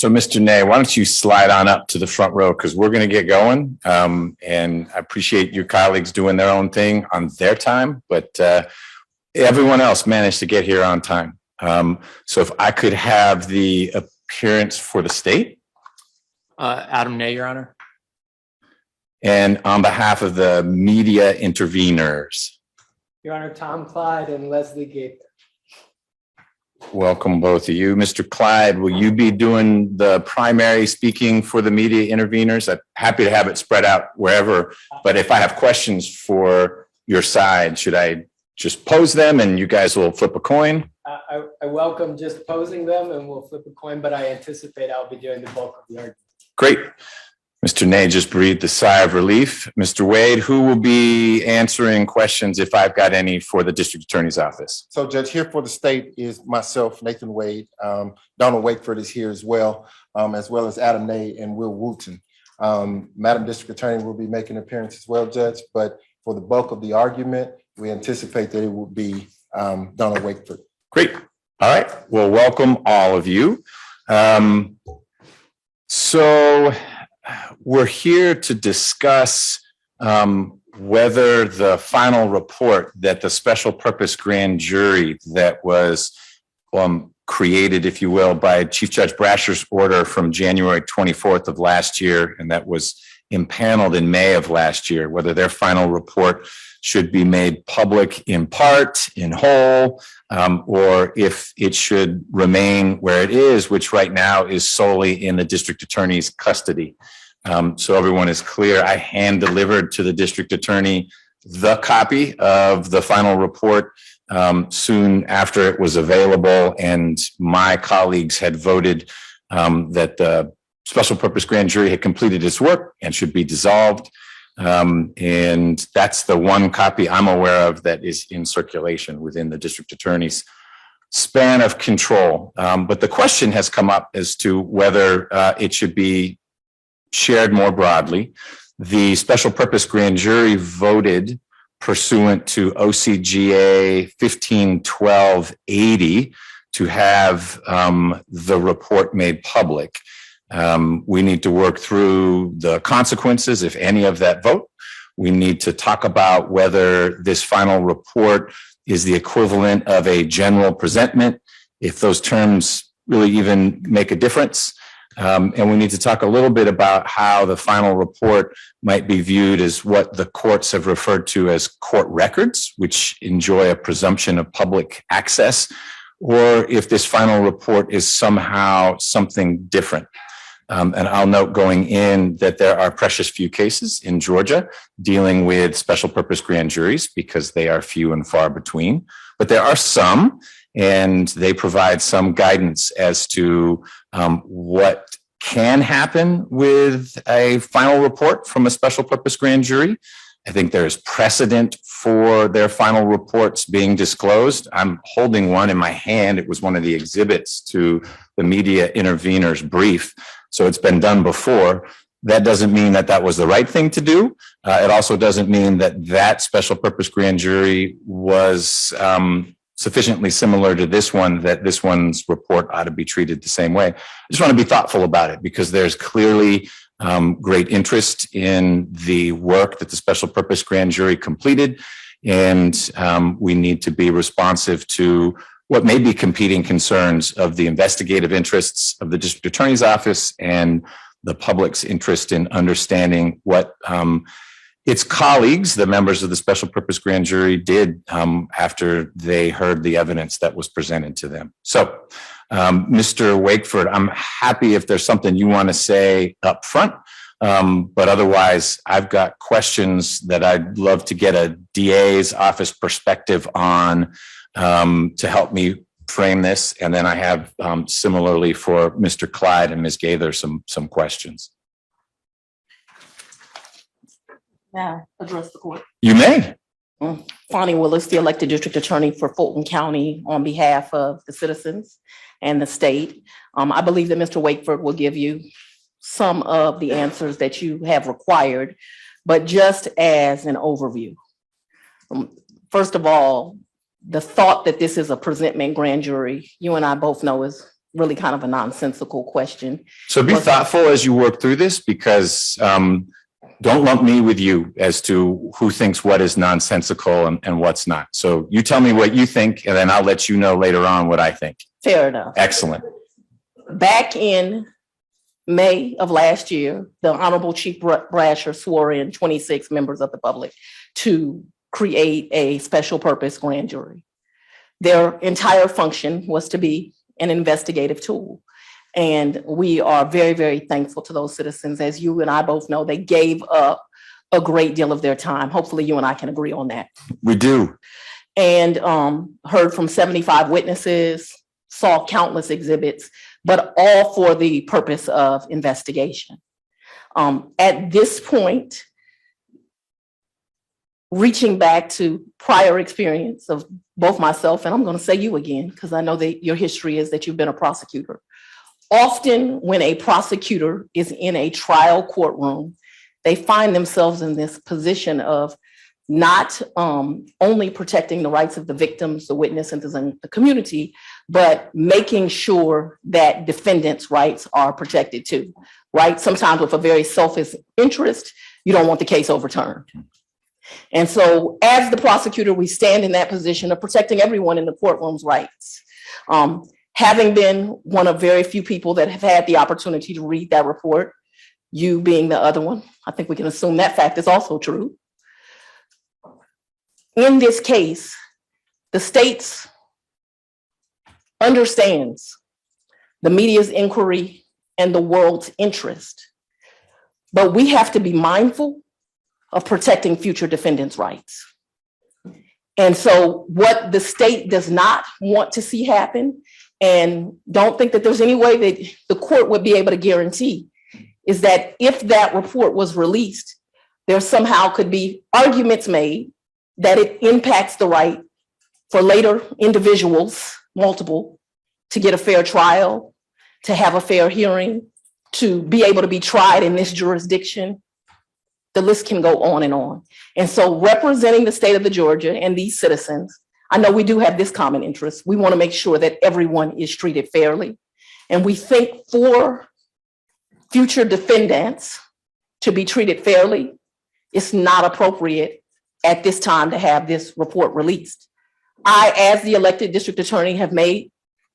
So, Mr. Ney, why don't you slide on up to the front row because we're going to get going. And I appreciate your colleagues doing their own thing on their time, but everyone else managed to get here on time. So if I could have the appearance for the state. Adam Ney, Your Honor. And on behalf of the media interveners. Your Honor, Tom Clyde and Leslie Gaither. Welcome, both of you. Mr. Clyde, will you be doing the primary speaking for the media interveners? I'm happy to have it spread out wherever, but if I have questions for your side, should I just pose them and you guys will flip a coin? I welcome just posing them and we'll flip a coin, but I anticipate I'll be doing the bulk of the argument. Great. Mr. Ney just breathed a sigh of relief. Mr. Wade, who will be answering questions if I've got any for the district attorney's office? So, Judge, here for the state is myself, Nathan Wade. Donald Wakeford is here as well as Adam Ney and Will Wooten. Madam District Attorney will be making an appearance as well, Judge, but for the bulk of the argument, we anticipate that it will be Donald Wakeford. Great. All right. Well, welcome all of you. So we're here to discuss whether the final report that the special purpose grand jury that was created, if you will, by Chief Judge Brasher's order from January 24th of last year, and that was impaneled in May of last year, whether their final report should be made public in part, in whole, or if it should remain where it is, which right now is solely in the district attorney's custody. So everyone is clear. I hand delivered to the district attorney the copy of the final report soon after it was available, and my colleagues had voted that the special purpose grand jury had completed its work and should be dissolved. And that's the one copy I'm aware of that is in circulation within the district attorney's span of control. But the question has come up as to whether it should be shared more broadly. The special purpose grand jury voted pursuant to OCGA 151280 to have the report made public. We need to work through the consequences, if any, of that vote. We need to talk about whether this final report is the equivalent of a general presentment, if those terms really even make a difference. And we need to talk a little bit about how the final report might be viewed as what the courts have referred to as court records, which enjoy a presumption of public access, or if this final report is somehow something different. And I'll note going in that there are precious few cases in Georgia dealing with special purpose grand juries because they are few and far between, but there are some, and they provide some guidance as to what can happen with a final report from a special purpose grand jury. I think there is precedent for their final reports being disclosed. I'm holding one in my hand. It was one of the exhibits to the media interveners brief. So it's been done before. That doesn't mean that that was the right thing to do. It also doesn't mean that that special purpose grand jury was sufficiently similar to this one that this one's report ought to be treated the same way. I just want to be thoughtful about it because there's clearly great interest in the work that the special purpose grand jury completed, and we need to be responsive to what may be competing concerns of the investigative interests of the district attorney's office and the public's interest in understanding what its colleagues, the members of the special purpose grand jury, did after they heard the evidence that was presented to them. So, Mr. Wakeford, I'm happy if there's something you want to say up front, but otherwise I've got questions that I'd love to get a DA's office perspective on to help me frame this. And then I have similarly for Mr. Clyde and Ms. Gaither some questions. Yeah, address the court. You may. Fonnie Willis, the elected district attorney for Fulton County on behalf of the citizens and the state. I believe that Mr. Wakeford will give you some of the answers that you have required, but just as an overview. First of all, the thought that this is a presentment grand jury, you and I both know is really kind of a nonsensical question. So be thoughtful as you work through this, because don't lump me with you as to who thinks what is nonsensical and what's not. So you tell me what you think, and then I'll let you know later on what I think. Fair enough. Excellent. Back in May of last year, the Honorable Chief Brasher swore in 26 members of the public to create a special purpose grand jury. Their entire function was to be an investigative tool. And we are very, very thankful to those citizens. As you and I both know, they gave up a great deal of their time. Hopefully you and I can agree on that. We do. And heard from 75 witnesses, saw countless exhibits, but all for the purpose of investigation. At this point, reaching back to prior experience of both myself, and I'm going to say you again, because I know that your history is that you've been a prosecutor. Often when a prosecutor is in a trial courtroom, they find themselves in this position of not only protecting the rights of the victims, the witnesses, and the community, but making sure that defendants' rights are protected too, right? Sometimes with a very selfish interest, you don't want the case overturned. And so as the prosecutor, we stand in that position of protecting everyone in the courtroom's rights. Having been one of very few people that have had the opportunity to read that report, you being the other one, I think we can assume that fact is also true. In this case, the state understands the media's inquiry and the world's interest, but we have to be mindful of protecting future defendants' rights. And so what the state does not want to see happen, and don't think that there's any way that the court would be able to guarantee, is that if that report was released, there somehow could be arguments made that it impacts the right for later individuals, multiple, to get a fair trial, to have a fair hearing, to be able to be tried in this jurisdiction. The list can go on and on. And so representing the state of the Georgia and these citizens, I know we do have this common interest. We want to make sure that everyone is treated fairly. And we think for future defendants to be treated fairly, it's not appropriate at this time to have this report released. I, as the elected district attorney, have made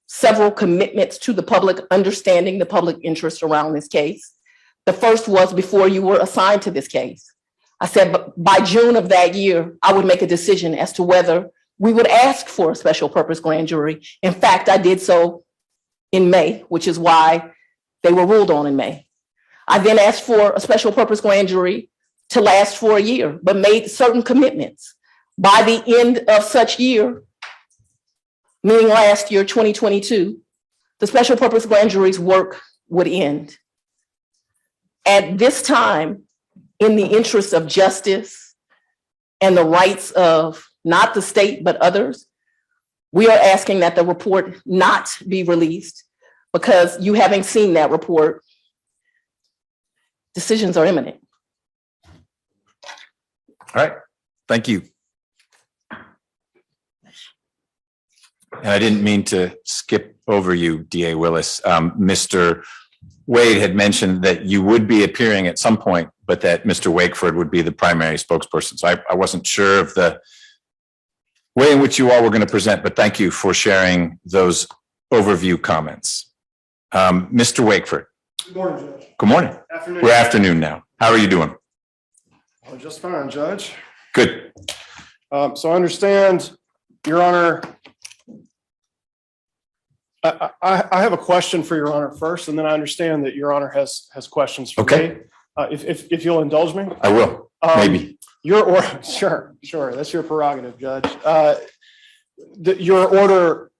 several commitments to the public, understanding the public interest around this case. The first was before you were assigned to this case. I said by June of that year, I would make a decision as to whether we would ask for a special purpose grand jury. In fact, I did so in May, which is why they were ruled on in May. I then asked for a special purpose grand jury to last for a year, but made certain commitments. By the end of such year, meaning last year, 2022, the special purpose grand jury's work would end. At this time, in the interest of justice and the rights of not the state, but others, we are asking that the report not be released, because you having seen that report, decisions are imminent. All right. Thank you. And I didn't mean to skip over you, DA Willis. Mr. Wade had mentioned that you would be appearing at some point, but that Mr. Wakeford would be the primary spokesperson. So I wasn't sure of the way in which you all were going to present, but thank you for sharing those overview comments. Mr. Wakeford. Good morning, Judge. Good morning. Afternoon. We're afternoon now. How are you doing? Oh, just fine, Judge. Good. So I understand, Your Honor, I have a question for Your Honor first, and then I understand that Your Honor has questions for Okay. me. If you'll indulge me. I will, maybe. Your order, sure, that's your prerogative, Judge. Your order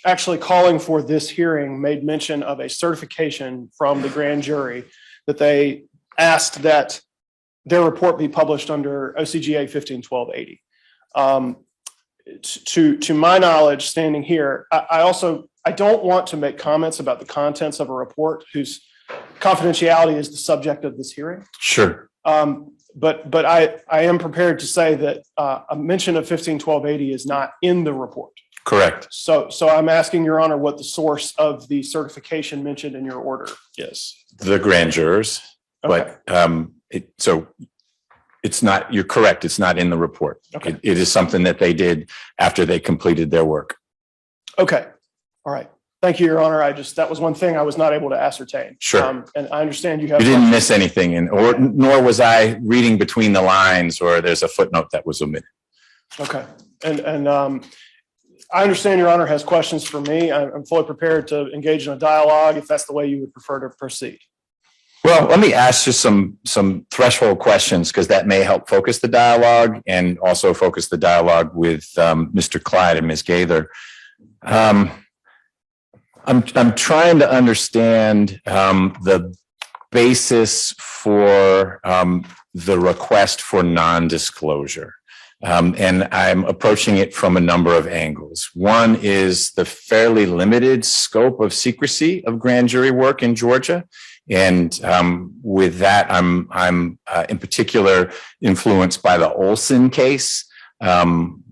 actually calling for this hearing made mention of a certification from the grand jury that they asked that their report be published under OCGA 151280. To my knowledge, standing here, I don't want to make comments about the contents of a report whose confidentiality is the subject of this hearing. Sure. But I am prepared to say that a mention of 151280 is not in the report. Correct. So I'm asking, Your Honor, what the source of the certification mentioned in your order is. The grand jurors, Okay. but it's not, you're correct. It's not in the report. Okay. It is something that they did after they completed their work. Okay. All right. Thank you, Your Honor. That was one thing I was not able to ascertain. Sure. And I understand you have. You didn't miss anything, nor was I reading between the lines, or there's a footnote that was omitted. Okay. And I understand Your Honor has questions for me. I'm fully prepared to engage in a dialogue if that's the way you would prefer to proceed. Well, let me ask you some threshold questions, because that may help focus the dialogue and also focus the dialogue with Mr. Clyde and Ms. Gaither. I'm trying to understand the basis for the request for non-disclosure. And I'm approaching it from a number of angles. One is the fairly limited scope of secrecy of grand jury work in Georgia. And with that, I'm in particular influenced by the Olson case,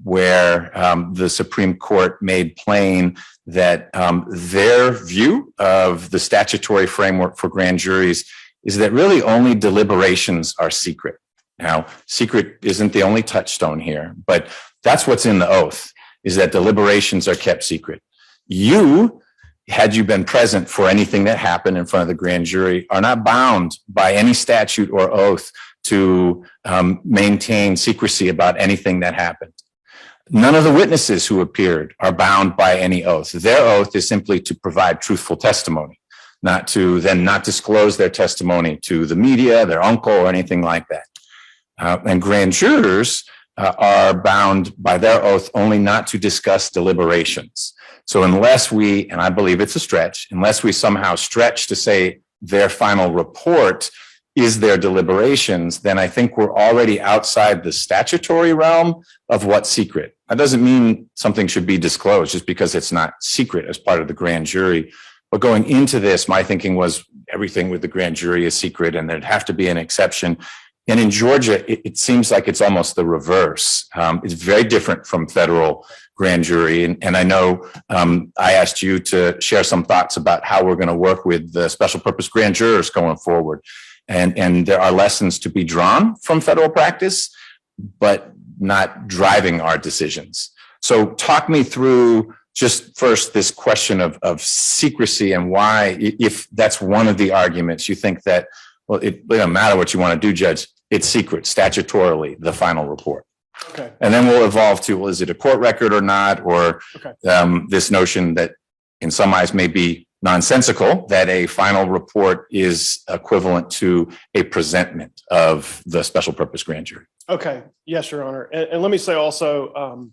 where the Supreme Court made plain that their view of the statutory framework for grand juries is that really only deliberations are secret. Now, secret isn't the only touchstone here, but that's what's in the oath, is that deliberations are kept secret. You, had you been present for anything that happened in front of the grand jury, are not bound by any statute or oath to maintain secrecy about anything that happened. None of the witnesses who appeared are bound by any oath. Their oath is simply to provide truthful testimony, not to then not disclose their testimony to the media, their uncle, or anything like that. And grand jurors are bound by their oath only not to discuss deliberations. So unless we, and I believe it's a stretch, unless we somehow stretch to say their final report is their deliberations, then I think we're already outside the statutory realm of what's secret. That doesn't mean something should be disclosed just because it's not secret as part of the grand jury. But going into this, my thinking was everything with the grand jury is secret and there'd have to be an exception. And in Georgia, it seems like it's almost the reverse. It's very different from federal grand jury. And I know I asked you to share some thoughts about how we're going to work with the special purpose grand jurors going forward. And there are lessons to be drawn from federal practice, but not driving our decisions. So talk me through just first this question of secrecy and why, if that's one of the arguments, you think that, well, it doesn't matter what you want to do, Judge, it's secret statutorily, the final report. Okay. And then we'll evolve to, well, is it a court record or not? Or this notion that in some eyes may be nonsensical, that a final report is equivalent to a presentment of the special purpose grand jury. Okay. Yes, Your Honor. And let me say also,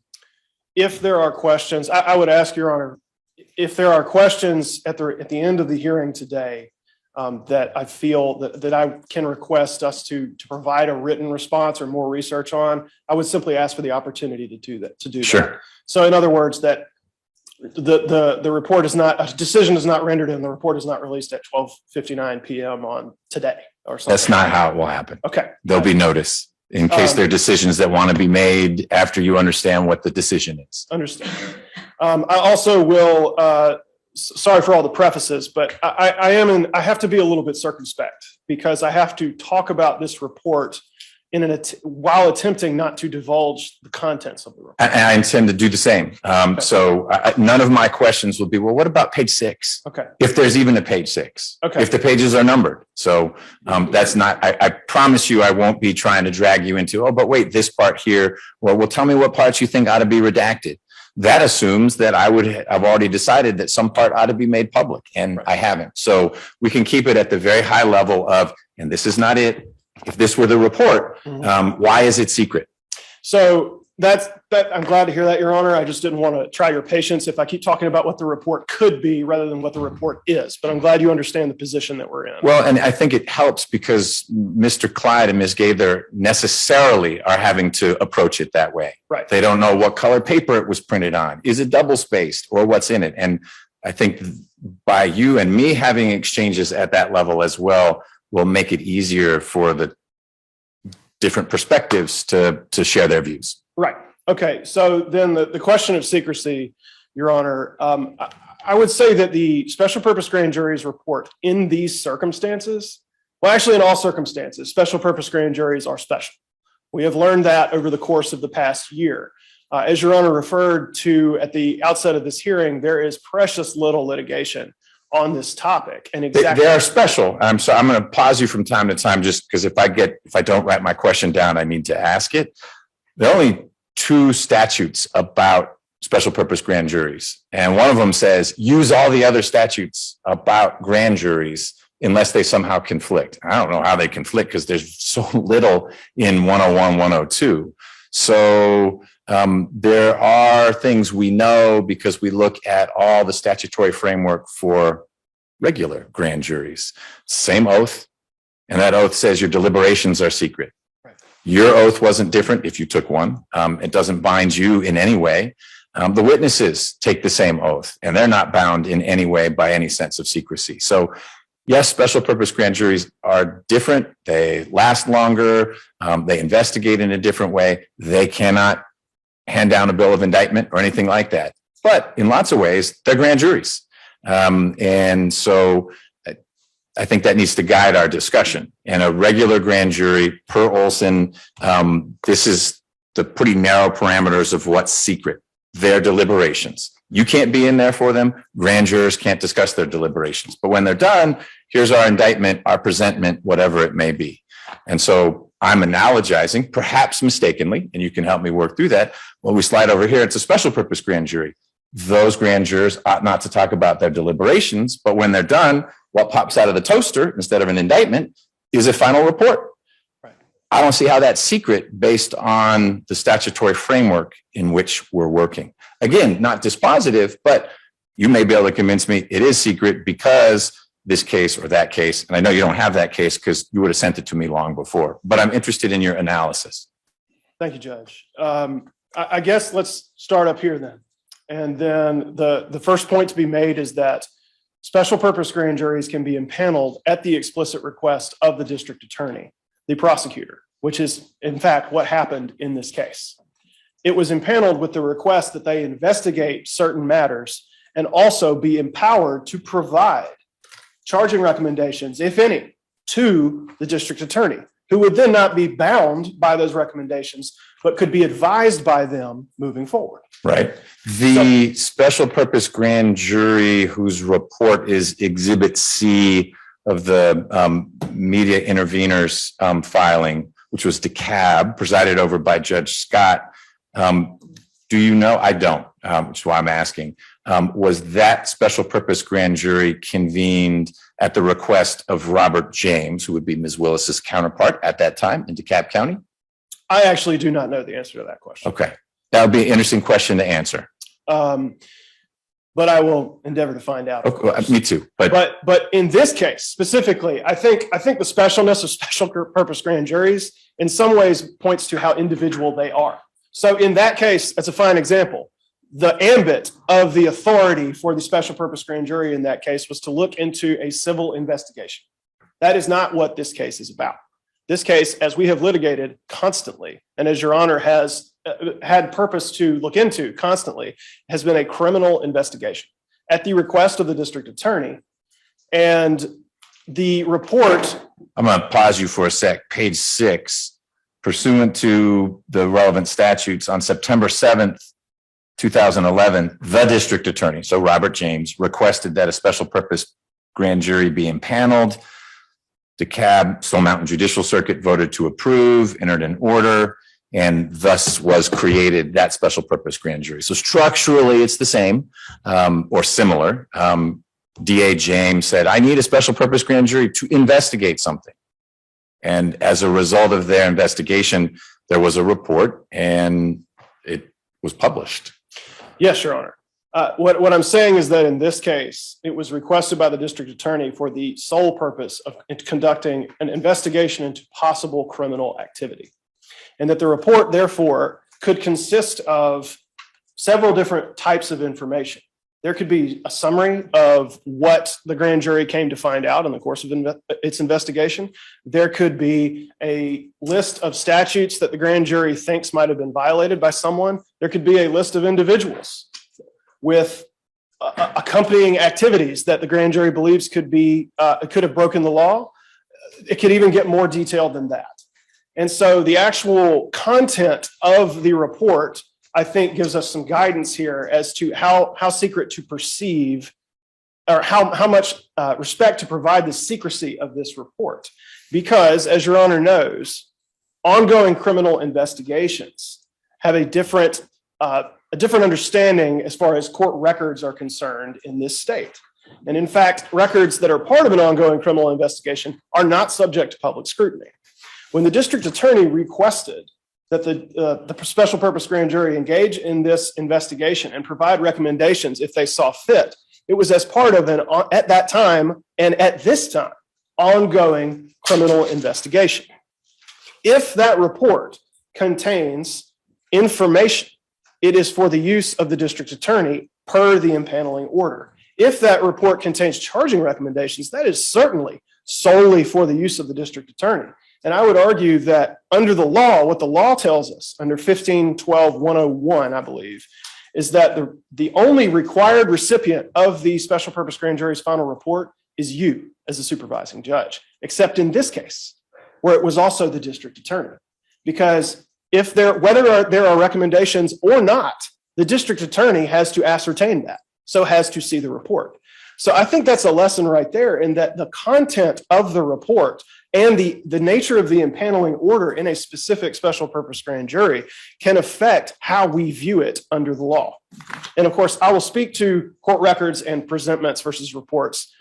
if there are questions, I would ask, Your Honor, if there are questions at the end of the hearing today, that I feel that I can request us to provide a written response or more research on, I would simply ask for the opportunity to do that. Sure. So in other words, that the report is not, a decision is not rendered and the report is not released at 12:59 p.m. on today or something. That's not how it will happen. Okay. There'll be notice in case there are decisions that want to be made after you understand what the decision is. Understand. I also will, sorry for all the prefaces, but I have to be a little bit circumspect because I have to talk about this report while attempting not to divulge the contents of the report. I intend to do the same. So none of my questions will be, well, what about page 6? Okay. If there's even a page 6. Okay. If the pages are numbered. So that's not, I promise you, I won't be trying to drag you into, oh, but wait, this part here. Well, tell me what parts you think ought to be redacted. That assumes that I've already decided that some part ought to be made public, and I haven't. So we can keep it at the very high level of, and this is not it. If this were the report, why is it secret? So I'm glad to hear that, Your Honor. I just didn't want to try your patience if I keep talking about what the report could be rather than what the report is. But I'm glad you understand the position that we're in. Well, and I think it helps because Mr. Clyde and Ms. Gaither necessarily are having to approach it that way. Right. They don't know what color paper it was printed on. Is it double spaced or what's in it? And I think by you and me having exchanges at that level as well will make it easier for the different perspectives to share their views. Right. Okay, so then the question of secrecy, Your Honor, I would say that the special purpose grand jury's report in these circumstances, well, actually in all circumstances, special purpose grand juries are special. We have learned that over the course of the past year. As Your Honor referred to at the outset of this hearing, there is precious little litigation on this topic. And exactly They are special. I'm sorry, I'm going to pause you from time to time just because if I don't write my question down, I need to ask it. There are only 2 statutes about special purpose grand juries. And one of them says, use all the other statutes about grand juries unless they somehow conflict. I don't know how they conflict because there's so little in 101, 102. So there are things we know because we look at all the statutory framework for regular grand juries. Same oath, and that oath says your deliberations are secret. Right. Your oath wasn't different if you took one. It doesn't bind you in any way. The witnesses take the same oath, and they're not bound in any way by any sense of secrecy. So yes, special purpose grand juries are different. They last longer. They investigate in a different way. They cannot hand down a bill of indictment or anything like that. But in lots of ways, they're grand juries. And so I think that needs to guide our discussion. And a regular grand jury per Olson, this is the pretty narrow parameters of what's secret, their deliberations. You can't be in there for them. Grand jurors can't discuss their deliberations. But when they're done, here's our indictment, our presentment, whatever it may be. And so I'm analogizing, perhaps mistakenly, and you can help me work through that. When we slide over here, it's a special purpose grand jury. Those grand jurors ought not to talk about their deliberations, but when they're done, what pops out of the toaster instead of an indictment is a final report. Right. I don't see how that's secret based on the statutory framework in which we're working. Again, not dispositive, but you may be able to convince me it is secret because this case or that case, and I know you don't have that case because you would have sent it to me long before, but I'm interested in your analysis. Thank you, Judge. I guess let's start up here then. And then the first point to be made is that special purpose grand juries can be impaneled at the explicit request of the district attorney, the prosecutor, which is in fact what happened in this case. It was impaneled with the request that they investigate certain matters and also be empowered to provide charging recommendations, if any, to the district attorney, who would then not be bound by those recommendations, but could be advised by them moving forward. Right. The special purpose grand jury whose report is Exhibit C of the media interveners filing, which was DeKalb, presided over by Judge Scott. Do you know? I don't, which is why I'm asking. Was that special purpose grand jury convened at the request of Robert James, who would be Ms. Willis's counterpart at that time in DeKalb County? I actually do not know the answer to that question. Okay. That would be an interesting question to answer. But I will endeavor to find out. Okay, me too. But in this case specifically, I think the specialness of special purpose grand juries in some ways points to how individual they are. So in that case, that's a fine example. The ambit of the authority for the special purpose grand jury in that case was to look into a civil investigation. That is not what this case is about. This case, as we have litigated constantly, and as Your Honor has had purpose to look into constantly, has been a criminal investigation at the request of the district attorney. And the report. I'm going to pause you for a sec. Page 6, pursuant to the relevant statutes on September 7th, 2011, the district attorney, so Robert James, requested that a special purpose grand jury be impaneled. DeKalb, Stone Mountain Judicial Circuit voted to approve, entered an order, and thus was created that special purpose grand jury. So structurally, it's the same or similar. DA James said, I need a special purpose grand jury to investigate something. And as a result of their investigation, there was a report and it was published. Yes, Your Honor. What I'm saying is that in this case, it was requested by the district attorney for the sole purpose of conducting an investigation into possible criminal activity. And that the report, therefore, could consist of several different types of information. There could be a summary of what the grand jury came to find out in the course of its investigation. There could be a list of statutes that the grand jury thinks might have been violated by someone. There could be a list of individuals with accompanying activities that the grand jury believes could have broken the law. It could even get more detailed than that. And so the actual content of the report, I think, gives us some guidance here as to how secret to perceive, or how much respect to provide the secrecy of this report. Because, as Your Honor knows, ongoing criminal investigations have a different understanding as far as court records are concerned in this state. And in fact, records that are part of an ongoing criminal investigation are not subject to public scrutiny. When the district attorney requested that the special purpose grand jury engage in this investigation and provide recommendations if they saw fit, it was as part of at that time and at this time, ongoing criminal investigation. If that report contains information, it is for the use of the district attorney per the impaneling order. If that report contains charging recommendations, that is certainly solely for the use of the district attorney. And I would argue that under the law, what the law tells us under 1512-101, I believe, is that the only required recipient of the special purpose grand jury's final report is you as the supervising judge, except in this case, where it was also the district attorney. Because whether there are recommendations or not, the district attorney has to ascertain that, so has to see the report. So I think that's a lesson right there, in that the content of the report and the nature of the impaneling order in a specific special purpose grand jury can affect how we view it under the law. And of course, I will speak to court records and presentments versus reports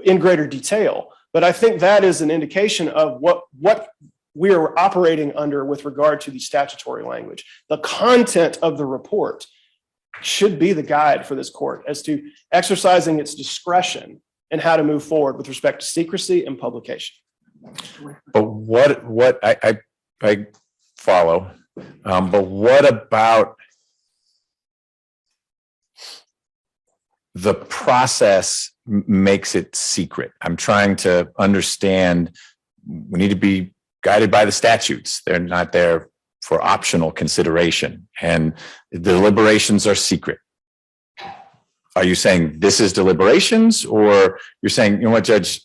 in greater detail, but I think that is an indication of what we are operating under with regard to the statutory language. The content of the report should be the guide for this court as to exercising its discretion and how to move forward with respect to secrecy and publication. But what I follow, but what about the process makes it secret? I'm trying to understand. We need to be guided by the statutes. They're not there for optional consideration, and the deliberations are secret. Are you saying this is deliberations, or you're saying, you know what, Judge,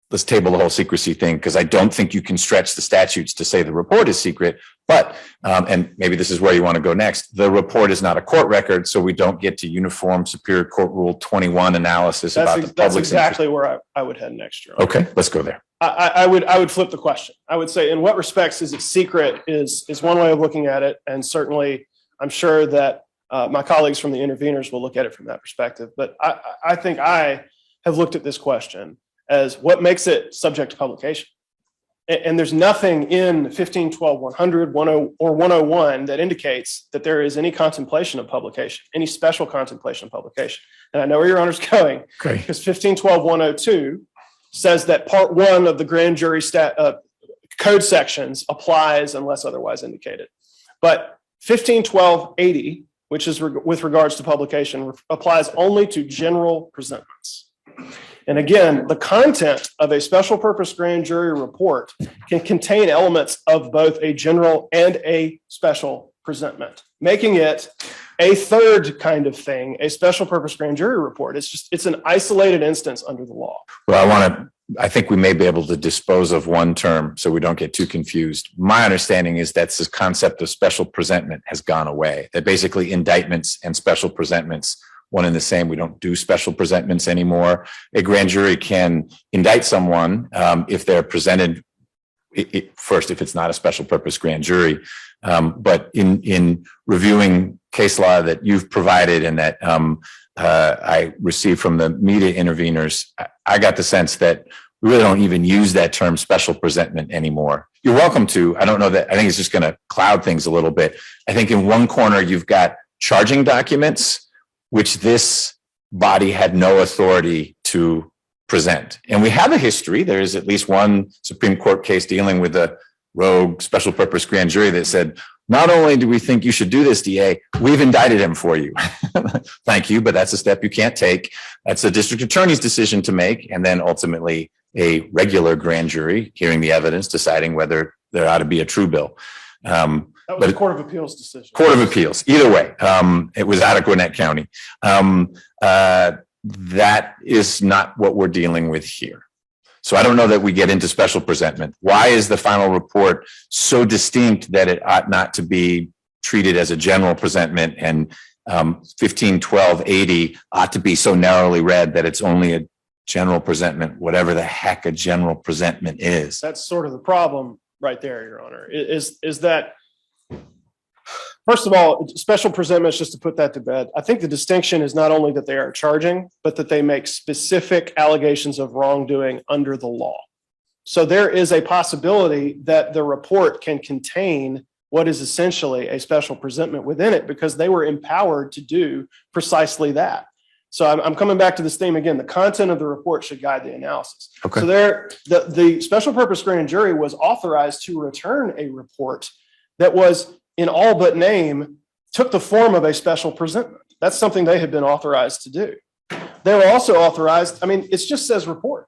let's table the whole secrecy thing, because I don't think you can stretch the statutes to say the report is secret, but, and maybe this is where you want to go next, the report is not a court record, so we don't get to uniform Superior Court Rule 21 analysis about the public's That's exactly where I would head next year. Okay, let's go there. I would flip the question. I would say, in what respects is it secret is one way of looking at it. And certainly I'm sure that my colleagues from the interveners will look at it from that perspective. But I think I have looked at this question as what makes it subject to publication. And there's nothing in 1512-100, 10, or 101 that indicates that there is any contemplation of publication, any special contemplation of publication. And I know where your Honor's going, because 1512-102 says that Part 1 of the grand jury code sections applies unless otherwise indicated. But 1512-80, which is with regards to publication, applies only to general presentments. And again, the content of a special purpose grand jury report can contain elements of both a general and a special presentment, making it a third kind of thing, a special purpose grand jury report. It's an isolated instance under the law. Well, I think we may be able to dispose of one term so we don't get too confused. My understanding is that this concept of special presentment has gone away, that basically indictments and special presentments, one and the same. We don't do special presentments anymore. A grand jury can indict someone if they're presented first, if it's not a special purpose grand jury. But in reviewing case law that you've provided and that I received from the media interveners, I got the sense that we really don't even use that term special presentment anymore. You're welcome to. I don't know that. I think it's just going to cloud things a little bit. I think in one corner, you've got charging documents, which this body had no authority to present. And we have a history. There is at least one Supreme Court case dealing with a rogue special purpose grand jury that said, not only do we think you should do this, DA, we've indicted him for you. Thank you, but that's a step you can't take. That's the district attorney's decision to make. And then ultimately a regular grand jury hearing the evidence, deciding whether there ought to be a true bill. That was a Court of Appeals decision. Court of Appeals. Either way, it was out of Gwinnett County. That is not what we're dealing with here. So I don't know that we get into special presentment. Why is the final report so distinct that it ought not to be treated as a general presentment, and 151280 ought to be so narrowly read that it's only a general presentment, whatever the heck a general presentment is? That's sort of the problem right there, Your Honor, is that, first of all, special presentments, just to put that to bed, I think the distinction is not only that they are charging, but that they make specific allegations of wrongdoing under the law. So there is a possibility that the report can contain what is essentially a special presentment within it, because they were empowered to do precisely that. So I'm coming back to this theme again. The content of the report should guide the analysis. Okay. So the special purpose grand jury was authorized to return a report that was, in all but name, took the form of a special presentment. That's something they had been authorized to do. They were also authorized, it just says report.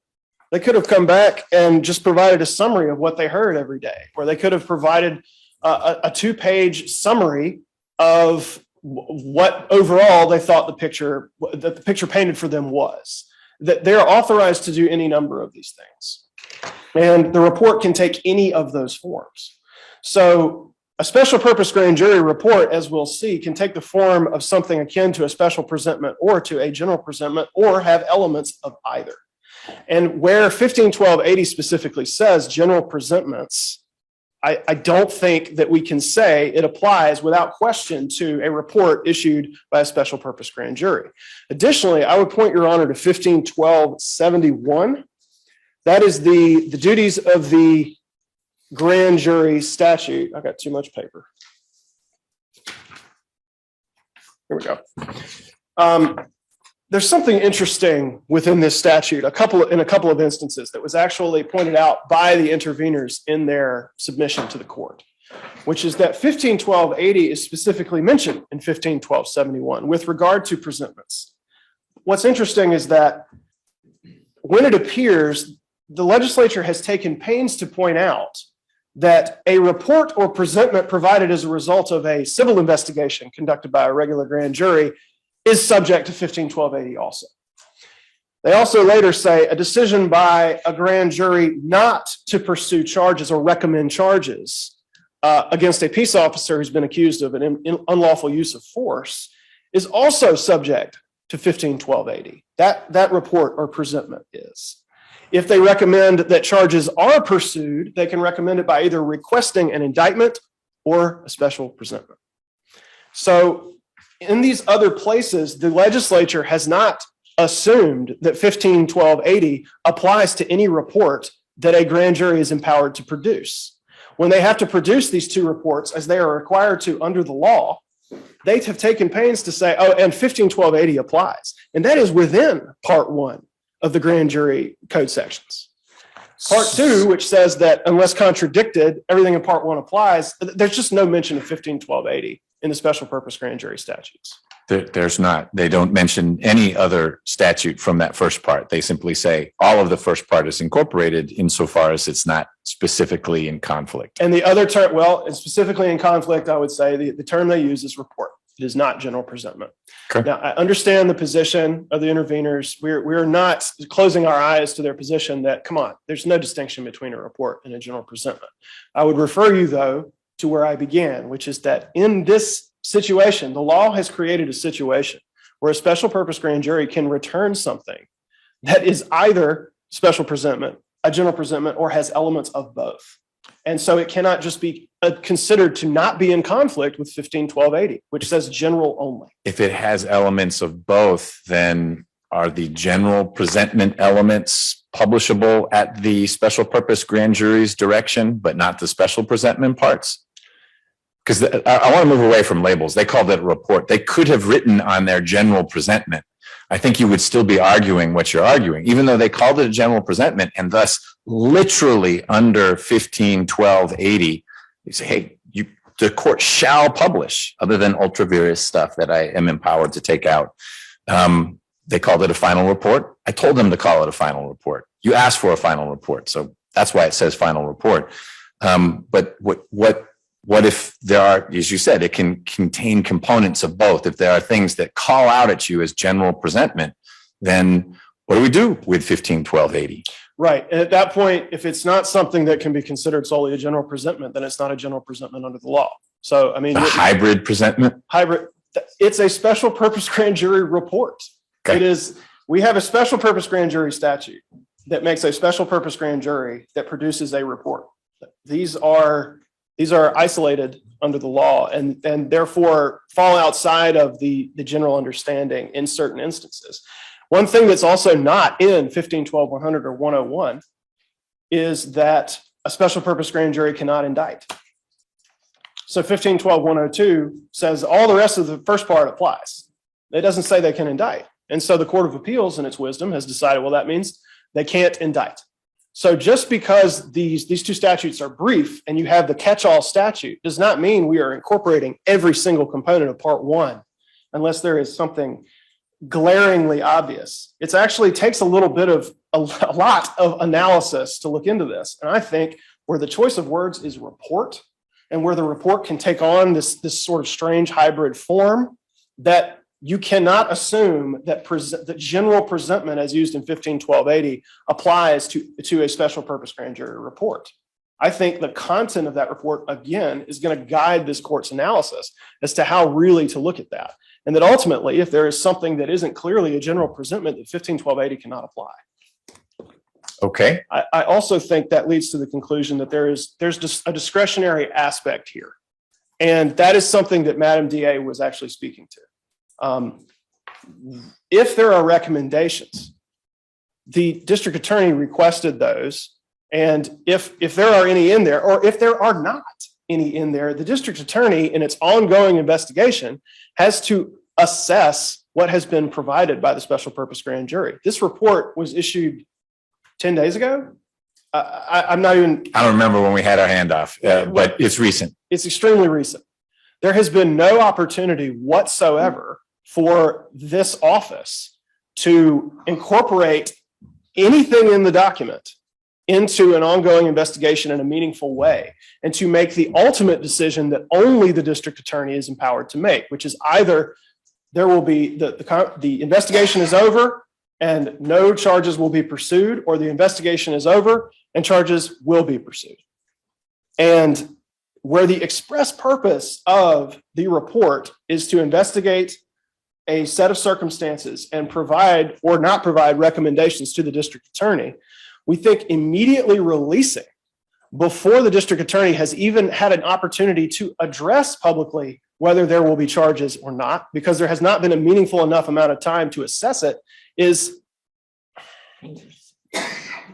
They could have come back and just provided a summary of what they heard every day, or they could have provided a 2-page summary of what overall they thought that the picture painted for them was. That they're authorized to do any number of these things. And the report can take any of those forms. So a special purpose grand jury report, as we'll see, can take the form of something akin to a special presentment or to a general presentment, or have elements of either. And where 151280 specifically says general presentments, I don't think that we can say it applies without question to a report issued by a special purpose grand jury. Additionally, I would point Your Honor to 151271. That is the duties of the grand jury statute. I got too much paper. Here we go. There's something interesting within this statute, in a couple of instances, that was actually pointed out by the interveners in their submission to the court, which is that 151280 is specifically mentioned in 151271 with regard to presentments. What's interesting is that when it appears, the legislature has taken pains to point out that a report or presentment provided as a result of a civil investigation conducted by a regular grand jury is subject to 151280 also. They also later say a decision by a grand jury not to pursue charges or recommend charges against a peace officer who's been accused of an unlawful use of force is also subject to 151280. That report or presentment is. If they recommend that charges are pursued, they can recommend it by either requesting an indictment or a special presentment. So in these other places, the legislature has not assumed that 151280 applies to any report that a grand jury is empowered to produce. When they have to produce these two reports, as they are required to under the law, they have taken pains to say, oh, and 151280 applies. And that is within Part 1 of the grand jury code sections. Part 2, which says that unless contradicted, everything in Part 1 applies, there's just no mention of 151280 in the special purpose grand jury statutes. There's not. They don't mention any other statute from that first part. They simply say all of the first part is incorporated insofar as it's not specifically in conflict. And the other term, well, and specifically in conflict, I would say the term they use is report. It is not general presentment. Okay. Now, I understand the position of the interveners. We're not closing our eyes to their position that, come on, there's no distinction between a report and a general presentment. I would refer you, though, to where I began, which is that in this situation, the law has created a situation where a special purpose grand jury can return something that is either special presentment, a general presentment, or has elements of both. And so it cannot just be considered to not be in conflict with 151280, which says general only. If it has elements of both, then are the general presentment elements publishable at the special purpose grand jury's direction, but not the special presentment parts? Because I want to move away from labels. They called it a report. They could have written on their general presentment. I think you would still be arguing what you're arguing, even though they called it a general presentment, and thus literally under 151280, you say, hey, the court shall publish, other than ultra various stuff that I am empowered to take out. They called it a final report. I told them to call it a final report. You asked for a final report, so that's why it says final report. But what if there are, as you said, it can contain components of both. If there are things that call out at you as general presentment, then what do we do with 151280? Right. And at that point, if it's not something that can be considered solely a general presentment, then it's not a general presentment under the law. So, I mean, A hybrid presentment? hybrid, it's a special purpose grand jury report. Okay. It is, we have a special purpose grand jury statute that makes a special purpose grand jury that produces a report. These are isolated under the law and therefore fall outside of the general understanding in certain instances. One thing that's also not in 1512-100 or 101 is that a special purpose grand jury cannot indict. So 1512-102 says all the rest of the first part applies. It doesn't say they can indict. And so the Court of Appeals, in its wisdom, has decided, well, that means they can't indict. So just because these two statutes are brief and you have the catch-all statute does not mean we are incorporating every single component of Part 1 unless there is something glaringly obvious. It actually takes a little bit of a lot of analysis to look into this. And I think where the choice of words is report and where the report can take on this sort of strange hybrid form, that you cannot assume that the general presentment as used in 151280 applies to a special purpose grand jury report. I think the content of that report, again, is going to guide this court's analysis as to how really to look at that. And that ultimately, if there is something that isn't clearly a general presentment, that 151280 cannot apply. Okay. I also think that leads to the conclusion that there's just a discretionary aspect here. And that is something that Madam DA was actually speaking to. If there are recommendations, the district attorney requested those. And if there are any in there, or if there are not any in there, the district attorney in its ongoing investigation has to assess what has been provided by the special purpose grand jury. This report was issued 10 days ago. I don't remember when we had our handoff, but it's recent. It's extremely recent. There has been no opportunity whatsoever for this office to incorporate anything in the document into an ongoing investigation in a meaningful way and to make the ultimate decision that only the district attorney is empowered to make, which is either there will be the investigation is over and no charges will be pursued, or the investigation is over and charges will be pursued. And where the express purpose of the report is to investigate a set of circumstances and provide or not provide recommendations to the district attorney, we think immediately releasing before the district attorney has even had an opportunity to address publicly whether there will be charges or not, because there has not been a meaningful enough amount of time to assess it, is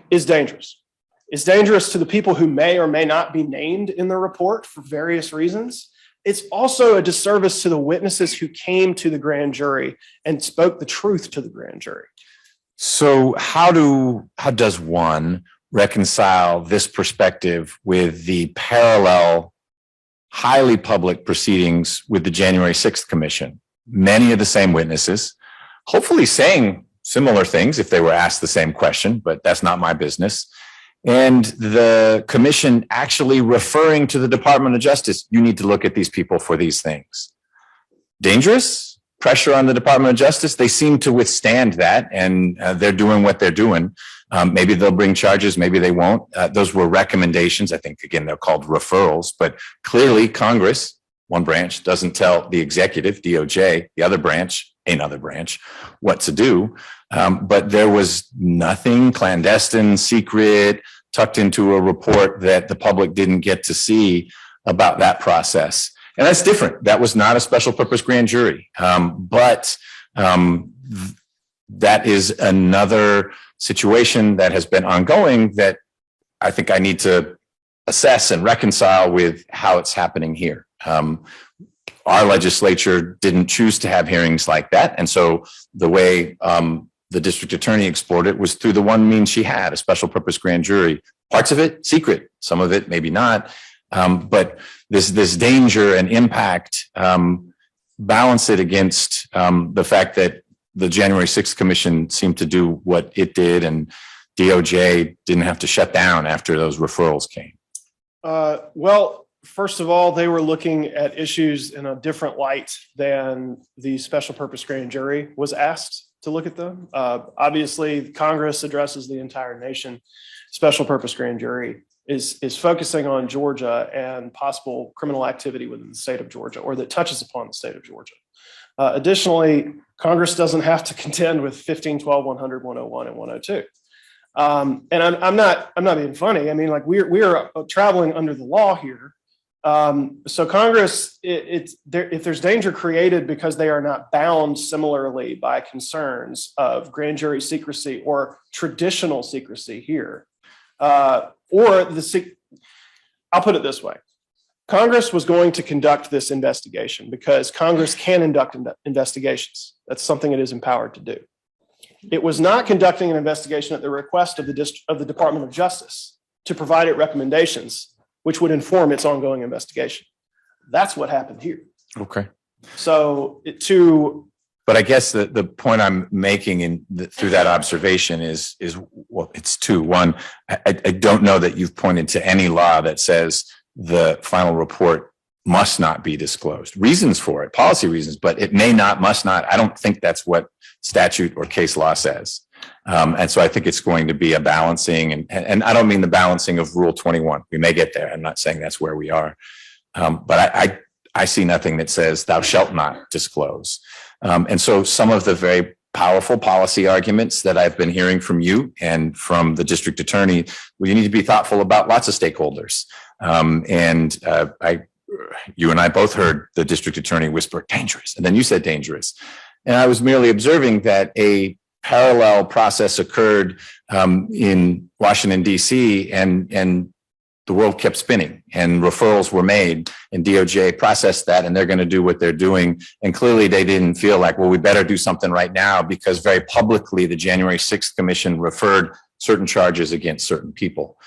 dangerous. It's dangerous to the people who may or may not be named in the report for various reasons. It's also a disservice to the witnesses who came to the grand jury and spoke the truth to the grand jury. So how does one reconcile this perspective with the parallel highly public proceedings with the January 6th Commission? Many of the same witnesses, hopefully saying similar things if they were asked the same question, but that's not my business. And the commission actually referring to the Department of Justice, you need to look at these people for these things. Dangerous? Pressure on the Department of Justice? They seem to withstand that, and they're doing what they're doing. Maybe they'll bring charges, maybe they won't. Those were recommendations. I think, again, they're called referrals, but clearly Congress, one branch, doesn't tell the executive, DOJ, the other branch, another branch, what to do. But there was nothing clandestine, secret, tucked into a report that the public didn't get to see about that process. And that's different. That was not a special purpose grand jury. But that is another situation that has been ongoing that I think I need to assess and reconcile with how it's happening here. Our legislature didn't choose to have hearings like that. And so the way the district attorney explored it was through the one means she had, a special purpose grand jury. Parts of it, secret. Some of it, maybe not. But this danger and impact, balance it against the fact that the January 6th Commission seemed to do what it did, and DOJ didn't have to shut down after those referrals came. Well, first of all, they were looking at issues in a different light than the special purpose grand jury was asked to look at them. Obviously, Congress addresses the entire nation. Special purpose grand jury is focusing on Georgia and possible criminal activity within the state of Georgia, or that touches upon the state of Georgia. Additionally, Congress doesn't have to contend with 15, 12, 100, 101, and 102. And I'm not being funny. I mean, like we are traveling under the law here. So Congress, if there's danger created because they are not bound similarly by concerns of grand jury secrecy or traditional secrecy here, I'll put it this way. Congress was going to conduct this investigation because Congress can conduct investigations. That's something it is empowered to do. It was not conducting an investigation at the request of the Department of Justice to provide it recommendations, which would inform its ongoing investigation. That's what happened here. Okay. So But I guess the point I'm making through that observation is well, it's two. One, I don't know that you've pointed to any law that says the final report must not be disclosed. Reasons for it, policy reasons, but it may not, must not. I don't think that's what statute or case law says. And so I think it's going to be a balancing, and I don't mean the balancing of Rule 21. We may get there. I'm not saying that's where we are. But I see nothing that says thou shalt not disclose. And so some of the very powerful policy arguments that I've been hearing from you and from the district attorney, well, you need to be thoughtful about lots of stakeholders. You and I both heard the district attorney whisper dangerous, and then you said dangerous. And I was merely observing that a parallel process occurred in Washington, D.C., and the world kept spinning and referrals were made, and DOJ processed that, and they're going to do what they're doing. And clearly they didn't feel like, well, we better do something right now, because very publicly the January 6th Commission referred certain charges against certain people.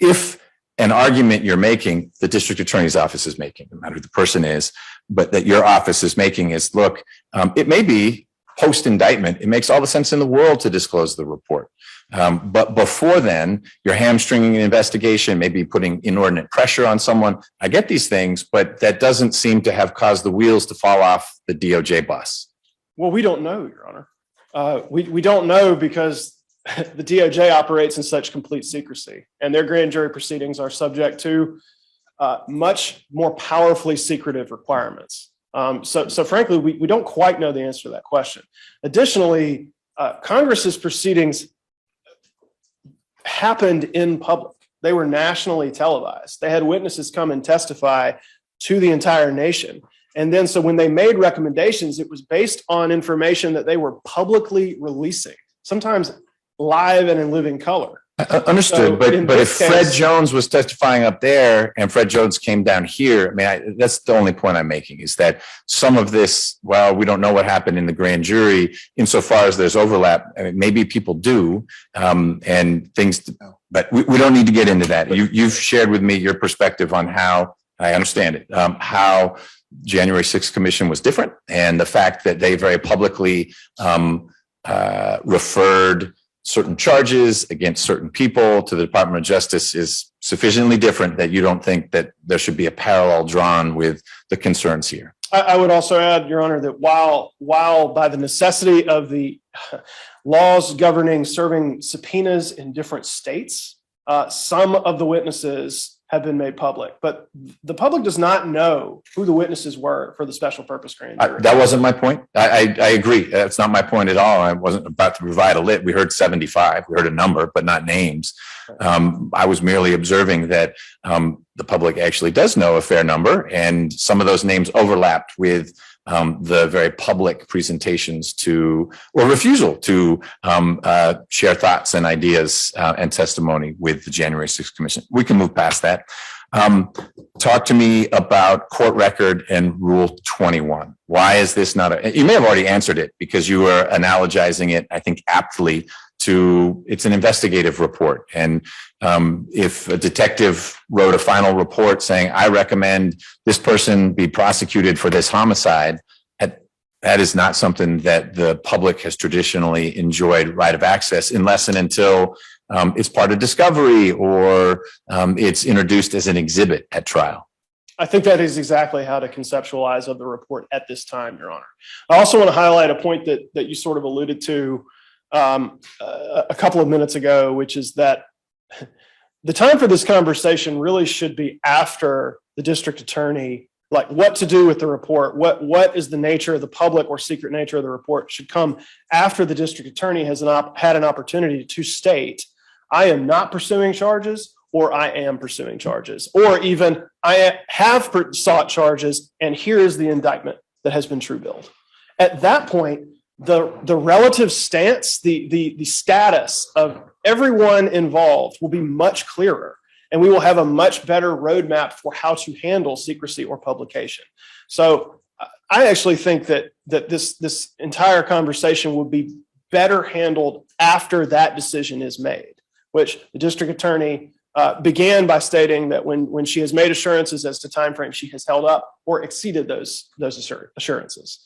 If an argument you're making, the district attorney's office is making, no matter who the person is, but that your office is making is, look, it may be post-indictment. It makes all the sense in the world to disclose the report. But before then, you're hamstringing an investigation, maybe putting inordinate pressure on someone. I get these things, but that doesn't seem to have caused the wheels to fall off the DOJ bus. Well, we don't know, Your Honor. We don't know because the DOJ operates in such complete secrecy, and their grand jury proceedings are subject to much more powerfully secretive requirements. So frankly, we don't quite know the answer to that question. Additionally, Congress's proceedings happened in public. They were nationally televised. They had witnesses come and testify to the entire nation. And then, so when they made recommendations, it was based on information that they were publicly releasing, sometimes live and in living color. Understood, So but if Fred Jones was testifying up there and Fred Jones came down here, I mean, that's the only point I'm making, is that some of this, well, we don't know what happened in the grand jury insofar as there's overlap. I mean, maybe people do, and things, but we don't need to get into that. You've shared with me your perspective on how, I understand it, how January 6th Commission was different, and the fact that they very publicly referred certain charges against certain people to the Department of Justice is sufficiently different that you don't think that there should be a parallel drawn with the concerns here. I would also add, Your Honor, that while by the necessity of the laws governing serving subpoenas in different states, some of the witnesses have been made public, but the public does not know who the witnesses were for the special purpose grand jury. That wasn't my point. I agree. That's not my point at all. I wasn't about to provide a lit. We heard 75. We heard a number, but not names. I was merely observing that the public actually does know a fair number, and some of those names overlapped with the very public presentations to, or refusal to share thoughts and ideas and testimony with the January 6th Commission. We can move past that. Talk to me about court record and Rule 21. Why is this not you may have already answered it because you were analogizing it, I think, aptly to it's an investigative report. And if a detective wrote a final report saying, I recommend this person be prosecuted for this homicide, that is not something that the public has traditionally enjoyed right of access unless and until it's part of discovery or it's introduced as an exhibit at trial. I think that is exactly how to conceptualize of the report at this time, Your Honor. I also want to highlight a point that you sort of alluded to a couple of minutes ago, which is that the time for this conversation really should be after the district attorney, like what to do with the report, what is the nature of the public or secret nature of the report should come after the district attorney has had an opportunity to state, I am not pursuing charges or I am pursuing charges, or even I have sought charges and here is the indictment that has been true billed. At that point, the relative stance, the status of everyone involved will be much clearer, and we will have a much better roadmap for how to handle secrecy or publication. So I actually think that this entire conversation would be better handled after that decision is made, which the district attorney began by stating that when she has made assurances as to timeframe, she has held up or exceeded those assurances.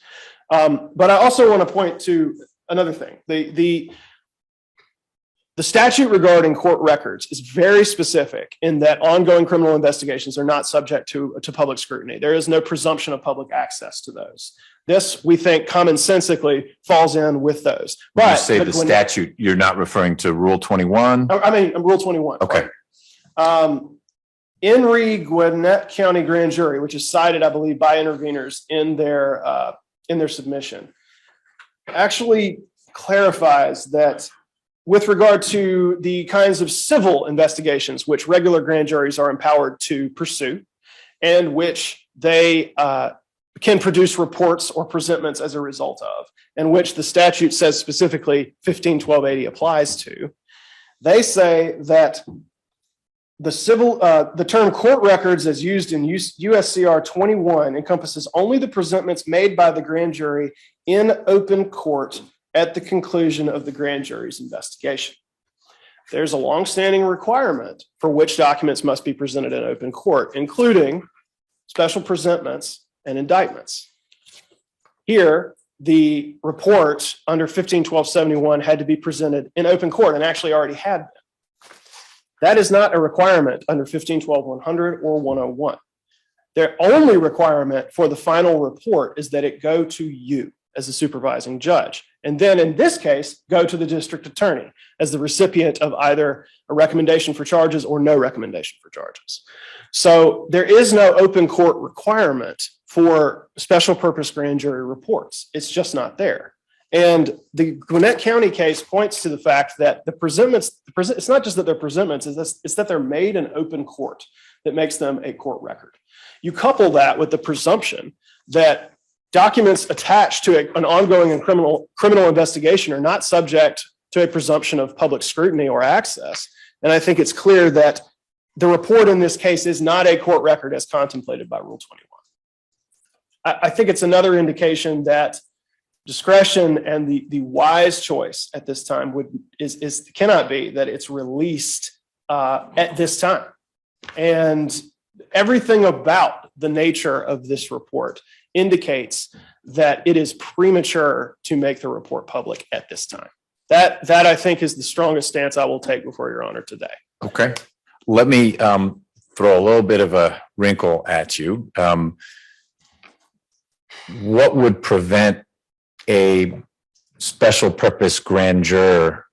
But I also want to point to another thing. The statute regarding court records is very specific in that ongoing criminal investigations are not subject to public scrutiny. There is no presumption of public access to those. This, we think, commonsensically falls in with those. When you say the statute, you're not referring to Rule 21? I mean, Rule 21. Okay. In Gwinnett County Grand Jury, which is cited, I believe, by interveners in their submission, actually clarifies that with regard to the kinds of civil investigations which regular grand juries are empowered to pursue and which they can produce reports or presentments as a result of, and which the statute says specifically 15-1280 applies to, they say that the term court records as used in USCR 21 encompasses only the presentments made by the grand jury in open court at the conclusion of the grand jury's investigation. There's a longstanding requirement for which documents must be presented in open court, including special presentments and indictments. Here, the report under 15-1271 had to be presented in open court and actually already had been. That is not a requirement under 15-12-100 or 101. Their only requirement for the final report is that it go to you as the supervising judge. And then in this case, go to the district attorney as the recipient of either a recommendation for charges or no recommendation for charges. So there is no open court requirement for special purpose grand jury reports. It's just not there. And the Gwinnett County case points to the fact that the presentments, it's not just that they're presentments, it's that they're made in open court that makes them a court record. You couple that with the presumption that documents attached to an ongoing and criminal investigation are not subject to a presumption of public scrutiny or access. And I think it's clear that the report in this case is not a court record as contemplated by Rule 21. I think it's another indication that discretion and the wise choice at this time cannot be that it's released at this time. And everything about the nature of this report indicates that it is premature to make the report public at this time. That I think is the strongest stance I will take before Your Honor today. Okay. Let me throw a little bit of a wrinkle at you. What would prevent a special purpose grand juror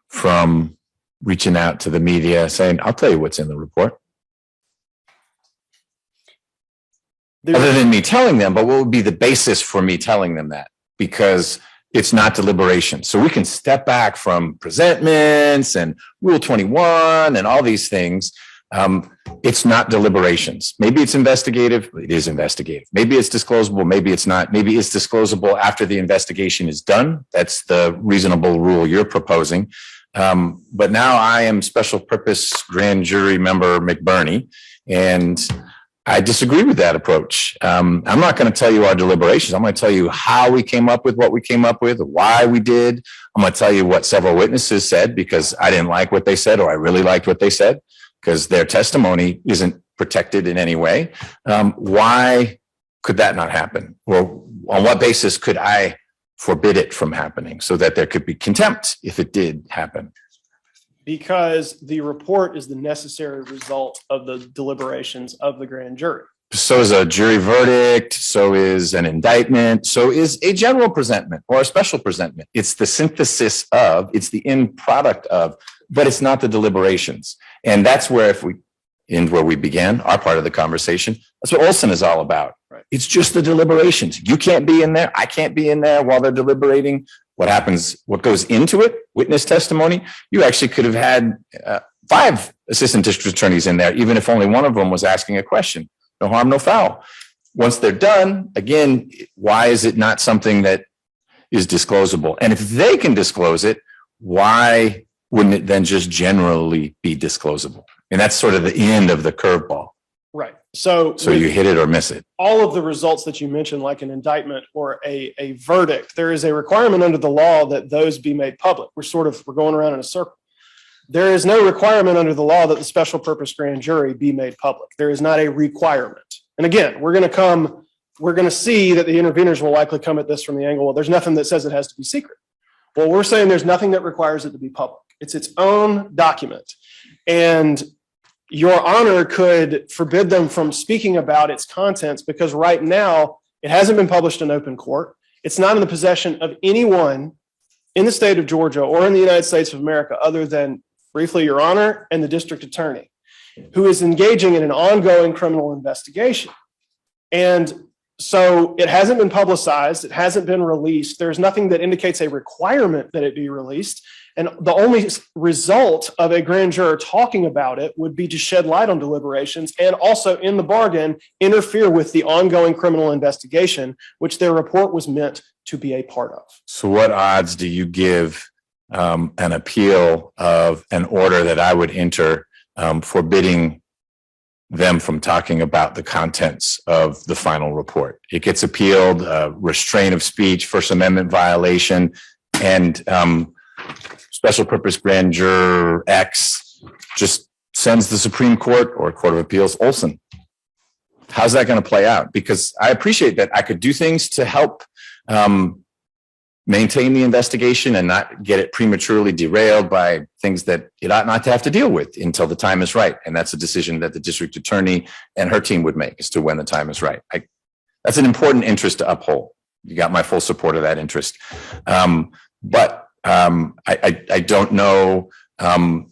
from reaching out to the media saying, I'll tell you what's in the report? Other than me telling them, but what would be the basis for me telling them that? Because it's not deliberation. So we can step back from presentments and Rule 21 and all these things. It's not deliberations. Maybe it's investigative. It is investigative. Maybe it's disclosable. Maybe it's not. Maybe it's disclosable after the investigation is done. That's the reasonable rule you're proposing. But now I am special purpose grand jury member McBurney, And I disagree with that approach. I'm not going to tell you our deliberations. I'm going to tell you how we came up with what we came up with, why we did. I'm going to tell you what several witnesses said because I didn't like what they said or I really liked what they said because their testimony isn't protected in any way. Why could that not happen? Or on what basis could I forbid it from happening so that there could be contempt if it did happen? Because the report is the necessary result of the deliberations of the grand jury. So is a jury verdict, so is an indictment, so is a general presentment or a special presentment. It's the synthesis of, it's the end product of, but it's not the deliberations. And that's where if we end where we began, our part of the conversation, that's what Olson is all about. Right. It's just the deliberations. You can't be in there. I can't be in there while they're deliberating. What happens, what goes into it, witness testimony, you actually could have had 5 assistant district attorneys in there, even if only one of them was asking a question. No harm, no foul. Once they're done, again, why is it not something that is disclosable? And if they can disclose it, why wouldn't it then just generally be disclosable? And that's sort of the end of the curveball. Right. So you hit it or miss it. all of the results that you mentioned, like an indictment or a verdict, there is a requirement under the law that those be made public. We're going around in a circle. There is no requirement under the law that the special purpose grand jury be made public. There is not a requirement. And again, we're going to see that the interveners will likely come at this from the angle, well, there's nothing that says it has to be secret. Well, we're saying there's nothing that requires it to be public. It's its own document. And Your Honor could forbid them from speaking about its contents because right now it hasn't been published in open court. It's not in the possession of anyone in the state of Georgia or in the United States of America other than briefly Your Honor and the district attorney who is engaging in an ongoing criminal investigation. And so it hasn't been publicized. It hasn't been released. There's nothing that indicates a requirement that it be released. And the only result of a grand juror talking about it would be to shed light on deliberations and also in the bargain, interfere with the ongoing criminal investigation, which their report was meant to be a part of. So what odds do you give an appeal of an order that I would enter forbidding them from talking about the contents of the final report? It gets appealed, restraint of speech, First Amendment violation, and special purpose grand juror X just sends the Supreme Court or Court of Appeals Olson. How's that going to play out? Because I appreciate that I could do things to help maintain the investigation and not get it prematurely derailed by things that it ought not to have to deal with until the time is right. And that's a decision that the district attorney and her team would make as to when the time is right. That's an important interest to uphold. You got my full support of that interest. But I don't know. I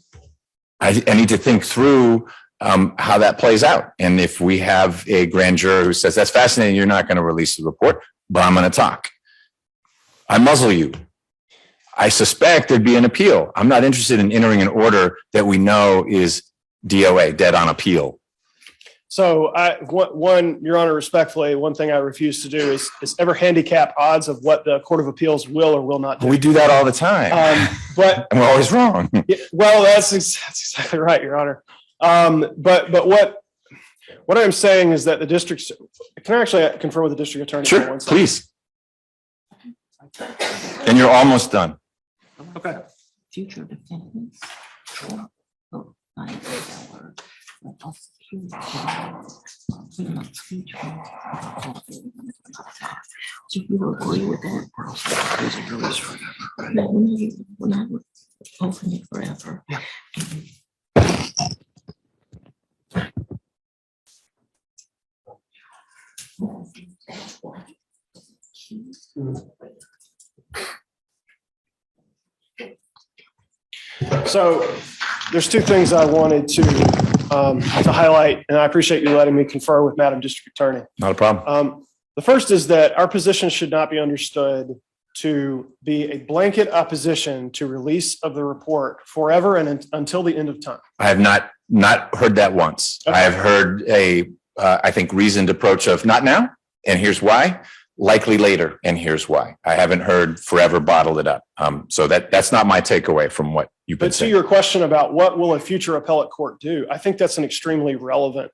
need to think through how that plays out. And if we have a grand juror who says, that's fascinating, you're not going to release the report, but I'm going to talk. I muzzle you. I suspect there'd be an appeal. I'm not interested in entering an order that we know is DOA, dead on appeal. So Your Honor, respectfully, one thing I refuse to do is ever handicap odds of what the Court of Appeals will or will not do. We do that all the time. But and we're always wrong. Well, that's exactly right, Your Honor. But what I'm saying is that the district, can I actually confer with the district attorney? For Sure, 1 second? please. And you're almost done. Okay. Future defendants. Do you agree with that? We're not open it forever. So there's 2 things I wanted to highlight, and I appreciate you letting me confer with Madam District Attorney. Not a problem. The first is that our position should not be understood to be a blanket opposition to release of the report forever and until the end of time. I have not heard that once. Okay. I have heard a, I think, reasoned approach of not now, and here's why. likely later, and here's why. I haven't heard forever bottled it up. So that's not my takeaway from what you've been But to saying. your question about what will a future appellate court do, I think that's an extremely relevant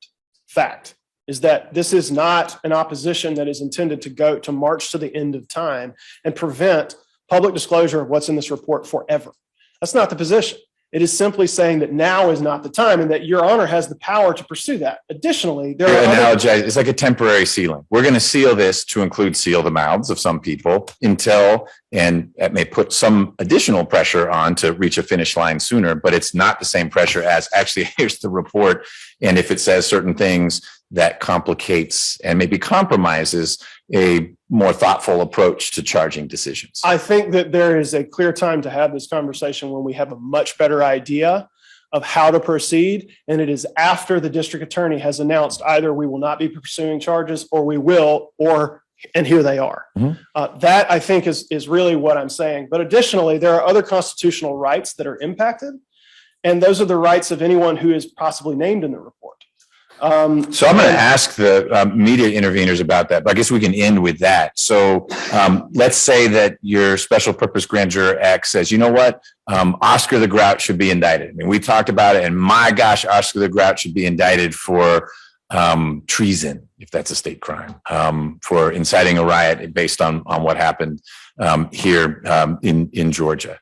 fact, is that this is not an opposition that is intended to go to march to the end of time and prevent public disclosure of what's in this report forever. That's not the position. It is simply saying that now is not the time and that Your Honor has the power to pursue that. Additionally, there are Analogize, it's like a temporary sealing. We're going to seal this to include seal the mouths of some people until, and that may put some additional pressure on to reach a finish line sooner, but it's not the same pressure as actually here's the report. And if it says certain things, that complicates and maybe compromises a more thoughtful approach to charging decisions. I think that there is a clear time to have this conversation when we have a much better idea of how to proceed. And it is after the district attorney has announced either we will not be pursuing charges or we will, and here they are. That I think is really what I'm saying. But additionally, there are other constitutional rights that are impacted. And those are the rights of anyone who is possibly named in the report. So I'm going to ask the media interveners about that, but I guess we can end with that. So let's say that your special purpose grand juror X says, you know what, Oscar the Grouch should be indicted. I mean, we talked about it, and my gosh, Oscar the Grouch should be indicted for treason, if that's a state crime, for inciting a riot based on what happened here in Georgia.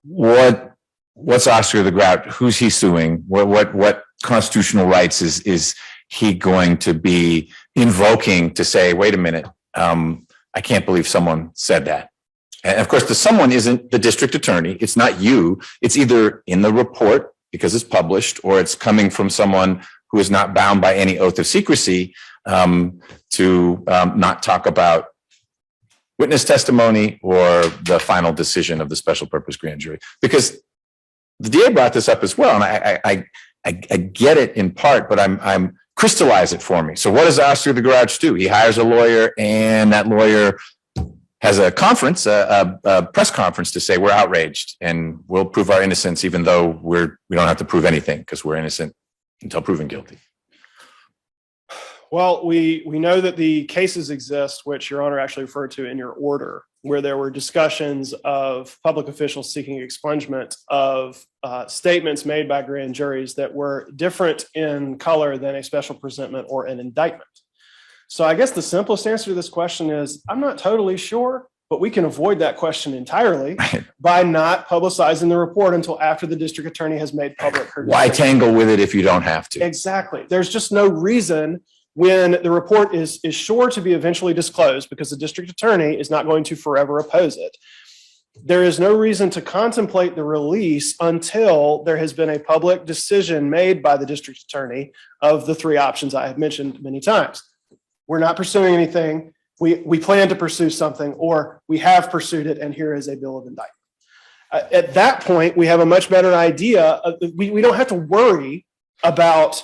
What's Oscar the Grouch? Who's he suing? What constitutional rights is he going to be invoking to say, wait a minute, I can't believe someone said that. And of course, the someone isn't the district attorney. It's not you. It's either in the report because it's published, or it's coming from someone who is not bound by any oath of secrecy to not talk about witness testimony or the final decision of the special purpose grand jury. Because the DA brought this up as well, and I get it in part, but I'm crystallize it for me. So what does Oscar the Grouch do? He hires a lawyer, and that lawyer has a conference, a press conference to say we're outraged and we'll prove our innocence, even though we don't have to prove anything because we're innocent until proven guilty. Well, we know that the cases exist, which Your Honor actually referred to in your order, where there were discussions of public officials seeking expungement of statements made by grand juries that were different in color than a special presentment or an indictment. So I guess the simplest answer to this question is I'm not totally sure, but we can avoid that question entirely by not publicizing the report until after the district attorney has made public her Why decision. tangle with it if you don't have to? Exactly. There's just no reason when the report is sure to be eventually disclosed because the district attorney is not going to forever oppose it. There is no reason to contemplate the release until there has been a public decision made by the district attorney of the three options I have mentioned many times. We're not pursuing anything. We plan to pursue something, or we have pursued it, and here is a bill of indictment. At that point, we have a much better idea. We don't have to worry about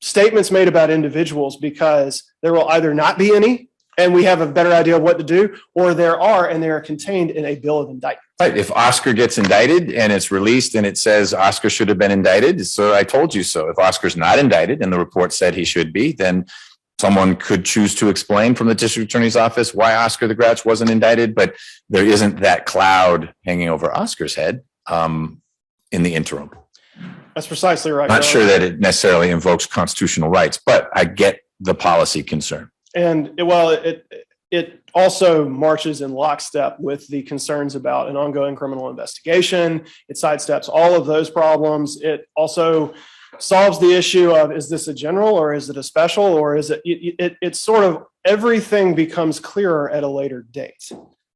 statements made about individuals because there will either not be any, and we have a better idea of what to do, or there are, and they are contained in a bill of indictment. Right. If Oscar gets indicted and it's released and it says Oscar should have been indicted, so I told you so. If Oscar's not indicted and the report said he should be, then someone could choose to explain from the district attorney's office why Oscar the Grouch wasn't indicted, but there isn't that cloud hanging over Oscar's head in the interim. That's precisely right. Not sure that it necessarily invokes constitutional rights, but I get the policy concern. And it also marches in lockstep with the concerns about an ongoing criminal investigation. It sidesteps all of those problems. It also solves the issue of, is this a general or is it a special, or is it's sort of everything becomes clearer at a later date.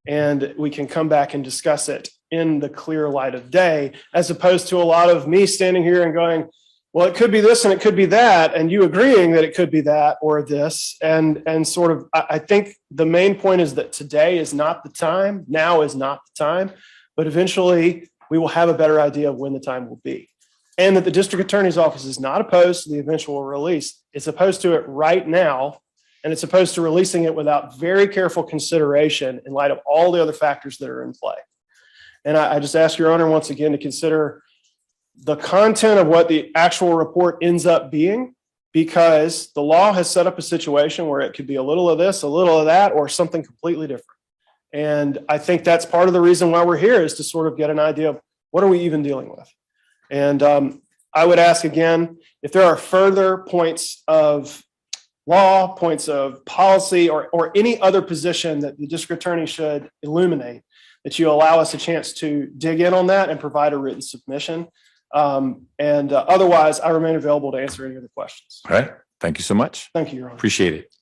And we can come back and discuss it in the clear light of day, as opposed to a lot of me standing here and going, well, it could be this and it could be that, and you agreeing that it could be that or this. And sort of, I think the main point is that today is not the time, now is not the time, but eventually we will have a better idea of when the time will be. And that the district attorney's office is not opposed to the eventual release. It's opposed to it right now, and it's opposed to releasing it without very careful consideration in light of all the other factors that are in play. And I just ask Your Honor once again to consider the content of what the actual report ends up being because the law has set up a situation where it could be a little of this, a little of that, or something completely different. And I think that's part of the reason why we're here, is to sort of get an idea of what are we even dealing with. And I would ask again, if there are further points of law, points of policy, or any other position that the district attorney should illuminate, that you allow us a chance to dig in on that and provide a written submission. Otherwise, I remain available to answer any other questions. All right. Thank you so much. Thank you, Your Honor. Appreciate it.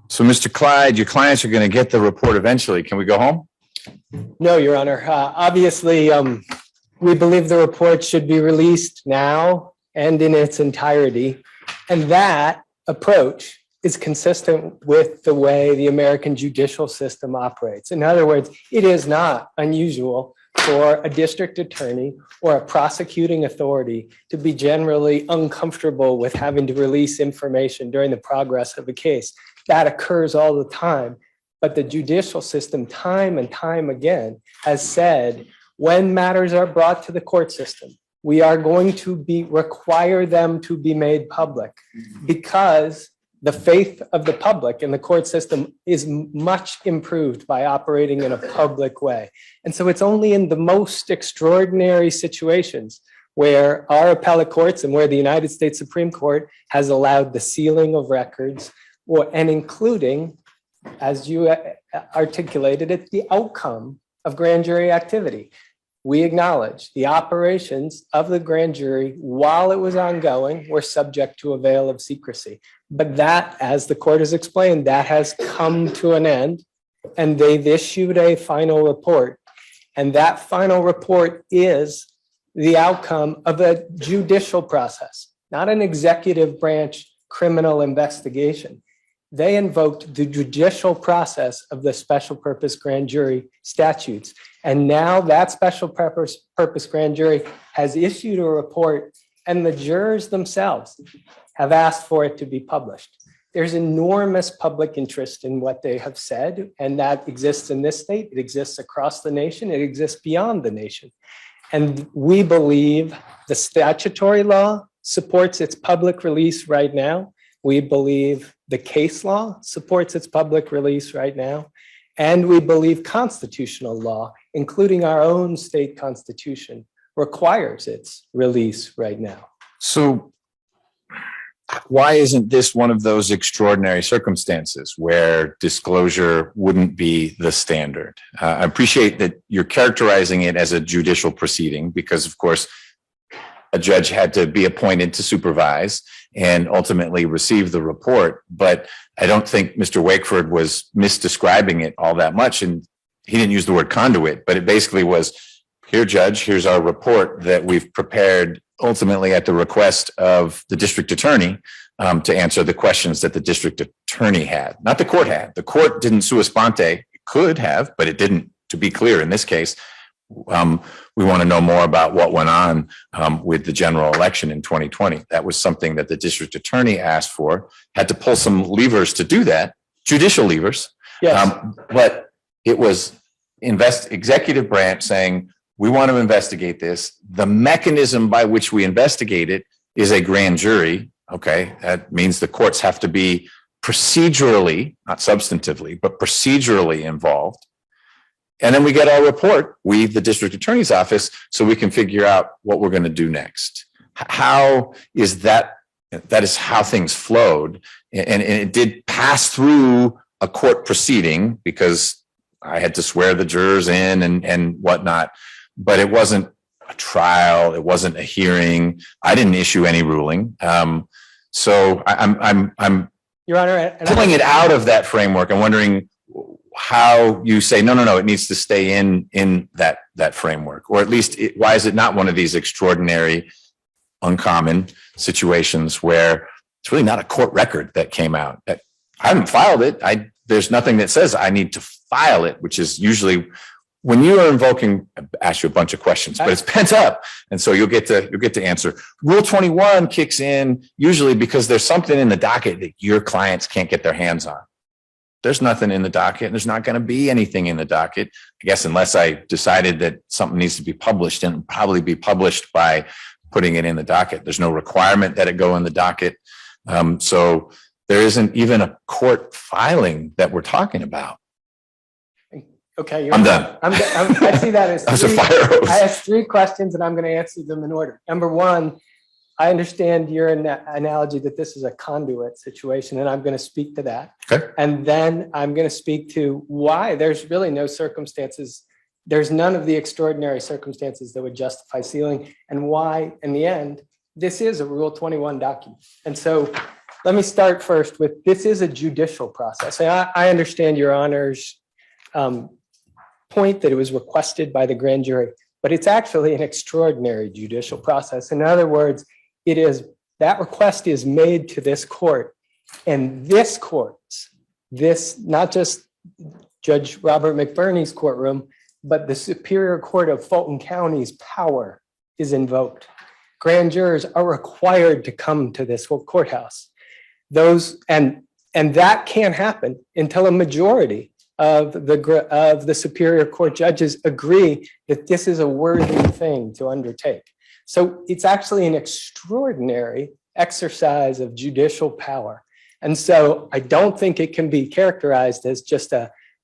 So, Mr. Clyde, your clients are going to get the report eventually. Can we go home? No, Your Honor. Obviously, we believe the report should be released now and in its entirety. And that approach is consistent with the way the American judicial system operates. In other words, it is not unusual for a district attorney or a prosecuting authority to be generally uncomfortable with having to release information during the progress of a case. That occurs all the time. But the judicial system, time and time again, has said when matters are brought to the court system, we are going to require them to be made public, because the faith of the public in the court system is much improved by operating in a public way. And so it's only in the most extraordinary situations where our appellate courts and where the United States Supreme Court has allowed the sealing of records, and including, as you articulated it, the outcome of grand jury activity. We acknowledge the operations of the grand jury while it was ongoing were subject to a veil of secrecy. But that, as the court has explained, that has come to an end, and they've issued a final report. And that final report is the outcome of a judicial process, not an executive branch criminal investigation. They invoked the judicial process of the special purpose grand jury statutes. And now that special purpose grand jury has issued a report, and the jurors themselves have asked for it to be published. There's enormous public interest in what they have said, and that exists in this state. It exists across the nation. It exists beyond the nation. And we believe the statutory law supports its public release right now. We believe the case law supports its public release right now. And we believe constitutional law, including our own state constitution, requires its release right now. So why isn't this one of those extraordinary circumstances where disclosure wouldn't be the standard? I appreciate that you're characterizing it as a judicial proceeding because, of course, a judge had to be appointed to supervise and ultimately receive the report. But I don't think Mr. Wakeford was misdescribing it all that much. And he didn't use the word conduit, but it basically was, here, Judge, here's our report that we've prepared ultimately at the request of the district attorney to answer the questions that the district attorney had, not the court had. The court didn't sua sponte. It could have, but it didn't, to be clear in this case. We want to know more about what went on with the general election in 2020. That was something that the district attorney asked for, had to pull some levers to do that, judicial levers. Yes. But it was executive branch saying, we want to investigate this. The mechanism by which we investigate it is a grand jury. Okay. That means the courts have to be procedurally, not substantively, but procedurally involved. And then we get our report, we, the district attorney's office, so we can figure out what we're going to do next. How is that? That is how things flowed. And it did pass through a court proceeding because I had to swear the jurors in and whatnot, but it wasn't a trial. It wasn't a hearing. I didn't issue any ruling. So I'm Your Honor, pulling it out of that framework. I'm wondering how you say, no, it needs to stay in that framework, or at least why is it not one of these extraordinary, uncommon situations where it's really not a court record that came out? I haven't filed it. There's nothing that says I need to file it, which is usually when you are invoking, I ask you a bunch of questions, but it's pent up. And so you'll get to answer. Rule 21 kicks in usually because there's something in the docket that your clients can't get their hands on. There's nothing in the docket. There's not going to be anything in the docket, I guess, unless I decided that something needs to be published, and it'll probably be published by putting it in the docket. There's no requirement that it go in the docket. So there isn't even a court filing that we're talking about. Okay. I'm done. I see that as That's a three, fire hose. I asked three questions and I'm going to answer them in order. Number one, I understand your analogy that this is a conduit situation, and I'm going to speak to that. Okay. And then I'm going to speak to why there's really no circumstances. There's none of the extraordinary circumstances that would justify sealing, and why, in the end, this is a Rule 21 document. And so let me start first with, this is a judicial process. And I understand Your Honor's point that it was requested by the grand jury, but it's actually an extraordinary judicial process. In other words, it is, that request is made to this court, and this court's, this, not just Judge Robert McBurney's courtroom, but the Superior Court of Fulton County's power is invoked. Grand jurors are required to come to this courthouse. Those, and that can't happen until a majority of the Superior Court judges agree that this is a worthy thing to undertake. So it's actually an extraordinary exercise of judicial power. And so I don't think it can be characterized as just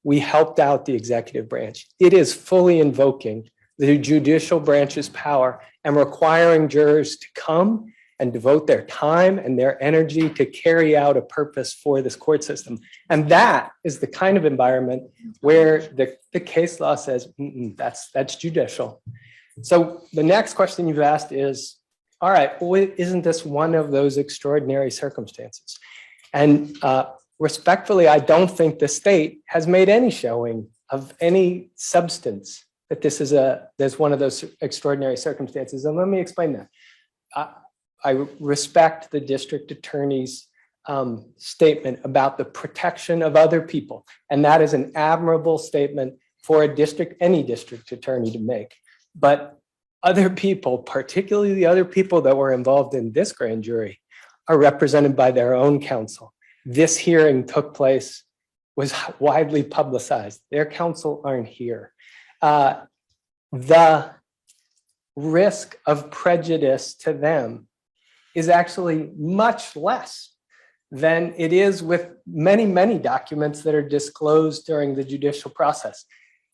we helped out the executive branch. It is fully invoking the judicial branch's power and requiring jurors to come and devote their time and their energy to carry out a purpose for this court system. And that is the kind of environment where the case law says, that's judicial. So the next question you've asked is, all right, well, isn't this one of those extraordinary circumstances? And respectfully, I don't think the state has made any showing of any substance that this is there's one of those extraordinary circumstances. And let me explain that. I respect the district attorney's statement about the protection of other people. And that is an admirable statement for any district attorney to make. But other people, particularly the other people that were involved in this grand jury, are represented by their own counsel. This hearing took place, was widely publicized. Their counsel aren't here. The risk of prejudice to them is actually much less than it is with many, many documents that are disclosed during the judicial process.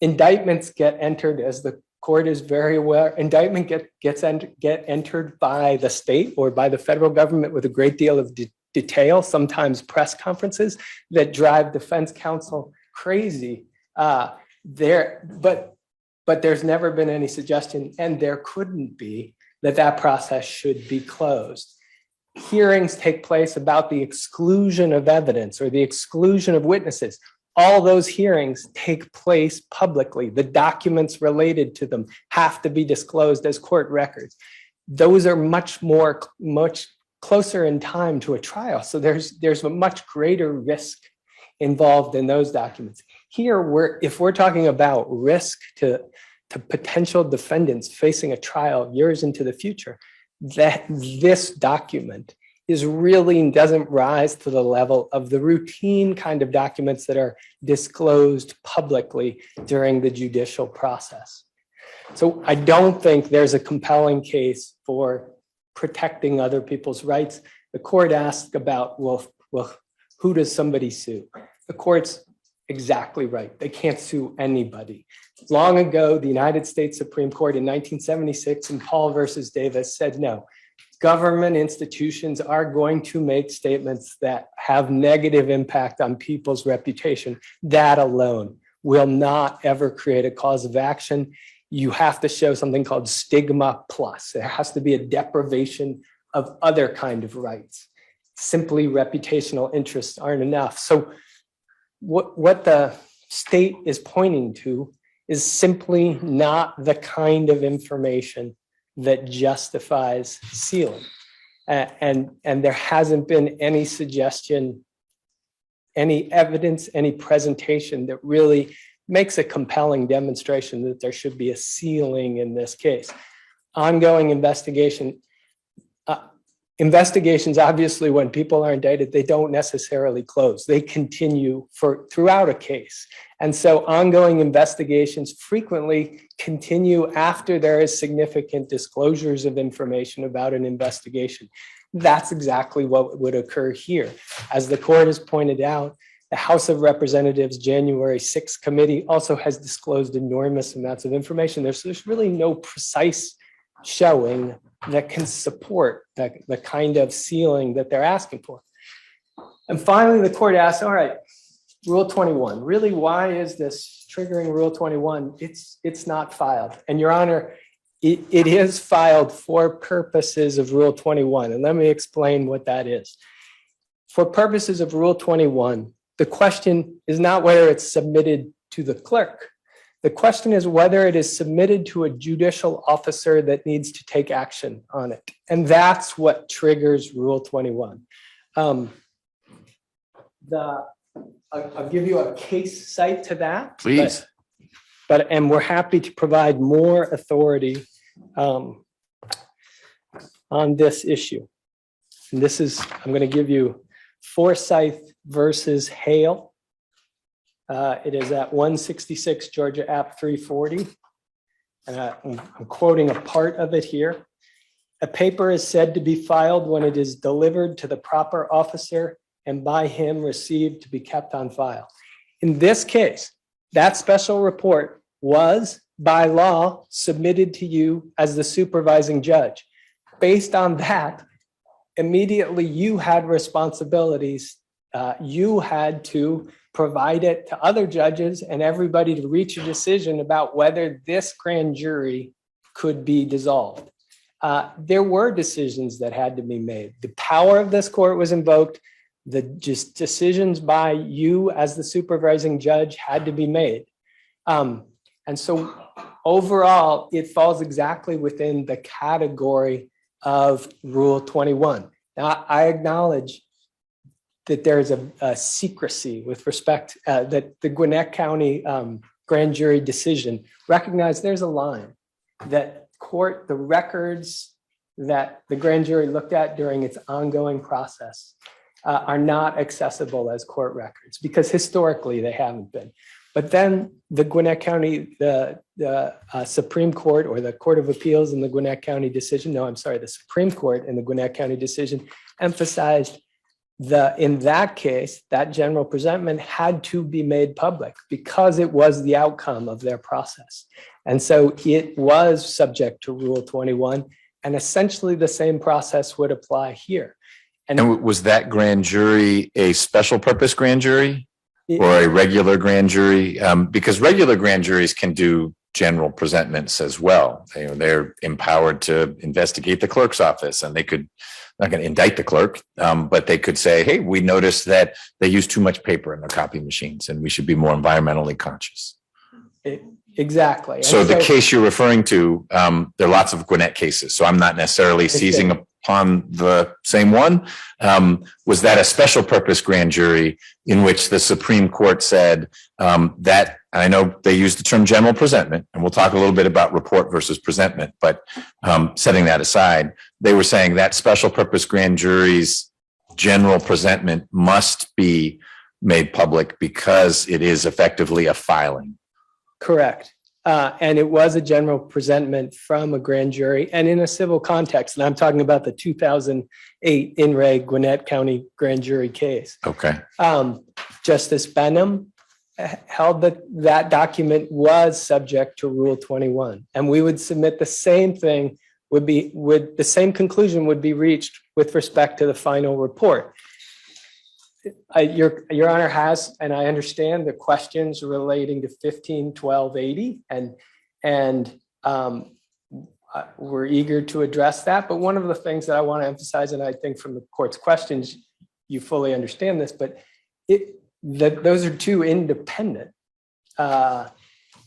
Indictments get entered, as the court is very aware. Indictment get entered by the state or by the federal government with a great deal of detail, sometimes press conferences that drive defense counsel crazy. But there's never been any suggestion, and there couldn't be, that process should be closed. Hearings take place about the exclusion of evidence or the exclusion of witnesses. All those hearings take place publicly. The documents related to them have to be disclosed as court records. Those are much closer in time to a trial. So there's a much greater risk involved in those documents. Here, if we're talking about risk to potential defendants facing a trial years into the future, that this document doesn't rise to the level of the routine kind of documents that are disclosed publicly during the judicial process. So I don't think there's a compelling case for protecting other people's rights. The court asked about, well, who does somebody sue? The court's exactly right. They can't sue anybody. Long ago, the United States Supreme Court in 1976 in Paul versus Davis said, no, government institutions are going to make statements that have negative impact on people's reputation. That alone will not ever create a cause of action. You have to show something called stigma plus. There has to be a deprivation of other kind of rights. Simply reputational interests aren't enough. So what the state is pointing to is simply not the kind of information that justifies sealing. And there hasn't been any suggestion, any evidence, any presentation that really makes a compelling demonstration that there should be a ceiling in this case. Ongoing investigation. Investigations, obviously, when people are indicted, they don't necessarily close. They continue throughout a case. And so ongoing investigations frequently continue after there is significant disclosures of information about an investigation. That's exactly what would occur here. As the court has pointed out, the House of Representatives January 6th committee also has disclosed enormous amounts of information. There's really no precise showing that can support the kind of ceiling that they're asking for. And finally, the court asks, all right, Rule 21, really, why is this triggering Rule 21? It's not filed. And Your Honor, it is filed for purposes of Rule 21. And let me explain what that is. For purposes of Rule 21, the question is not whether it's submitted to the clerk. The question is whether it is submitted to a judicial officer that needs to take action on it. And that's what triggers Rule 21. I'll give you a case cite to that. Please. And we're happy to provide more authority on this issue. And this is, I'm going to give you Forsyth versus Hale. It is at 166 Georgia App 340. And I'm quoting a part of it here. A paper is said to be filed when it is delivered to the proper officer and by him received to be kept on file. In this case, that special report was by law submitted to you as the supervising judge. Based on that, immediately you had responsibilities. You had to provide it to other judges and everybody to reach a decision about whether this grand jury could be dissolved. There were decisions that had to be made. The power of this court was invoked. The just decisions by you as the supervising judge had to be made. And so overall, it falls exactly within the category of Rule 21. Now, I acknowledge that there is a secrecy with respect that the Gwinnett County grand jury decision recognized there's a line that the records that the grand jury looked at during its ongoing process are not accessible as court records because historically they haven't been. But then the Gwinnett County, the Supreme Court or the Court of Appeals in the Gwinnett County decision, the Supreme Court in the Gwinnett County decision emphasized in that case, that general presentment had to be made public because it was the outcome of their process. And so it was subject to Rule 21, and essentially the same process would apply here. And was that grand jury a special purpose grand jury or a regular grand jury? Because regular grand juries can do general presentments as well. They're empowered to investigate the clerk's office, and they could, not going to indict the clerk, but they could say, hey, we noticed that they use too much paper in their copy machines and we should be more environmentally conscious. Exactly. So the case you're referring to, there are lots of Gwinnett cases, so I'm not necessarily seizing upon the same one. Was that a special purpose grand jury in which the Supreme Court said that, I know they used the term general presentment, and we'll talk a little bit about report versus presentment, but setting that aside, they were saying that special purpose grand jury's general presentment must be made public because it is effectively a filing. Correct. And it was a general presentment from a grand jury and in a civil context. And I'm talking about the 2008 In Re Gwinnett County grand jury case. Okay. Justice Benham held that that document was subject to Rule 21. And we would submit the same thing the same conclusion would be reached with respect to the final report. Your Honor has, and I understand the questions relating to 15-1280, and we're eager to address that. But one of the things that I want to emphasize, and I think from the court's questions, you fully understand this, but those are two independent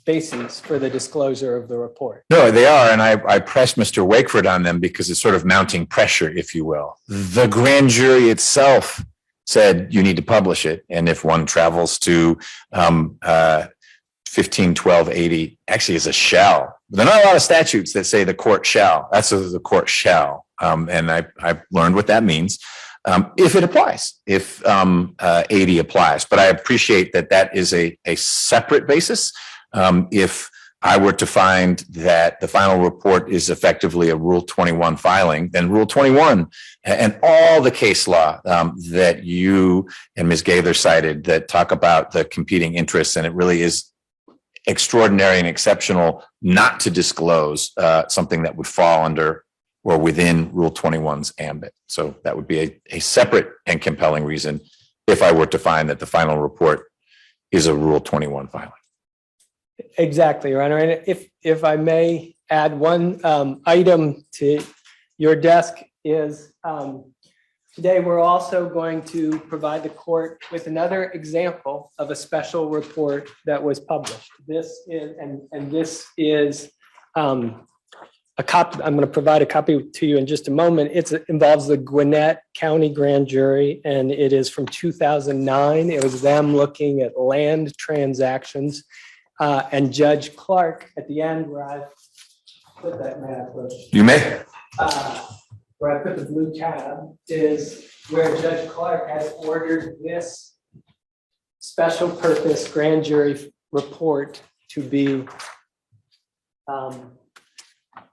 bases for the disclosure of the report. No, they are. And I pressed Mr. Wakeford on them because it's sort of mounting pressure, if you will. The grand jury itself said you need to publish it. And if one travels to 151280 actually is a shall. There are not a lot of statutes that say the court shall. That's the court shall. And I learned what that means. If it applies, if 80 applies. But I appreciate that that is a separate basis. If I were to find that the final report is effectively a Rule 21 filing, then Rule 21 and all the case law that you and Ms. Gaither cited that talk about the competing interests, and it really is extraordinary and exceptional not to disclose something that would fall under or within Rule 21's ambit. So that would be a separate and compelling reason if I were to find that the final report is a Rule 21 filing. Exactly, Your Honor. And if I may add one item to your desk is today we're also going to provide the court with another example of a special report that was published. This is this is a copy. I'm going to provide a copy to you in just a moment. It involves the Gwinnett County Grand Jury, and it is from 2009. It was them looking at land transactions. And Judge Clark at the end where I put that map, You may. where I put the blue tab, is where Judge Clark has ordered this special purpose grand jury report to be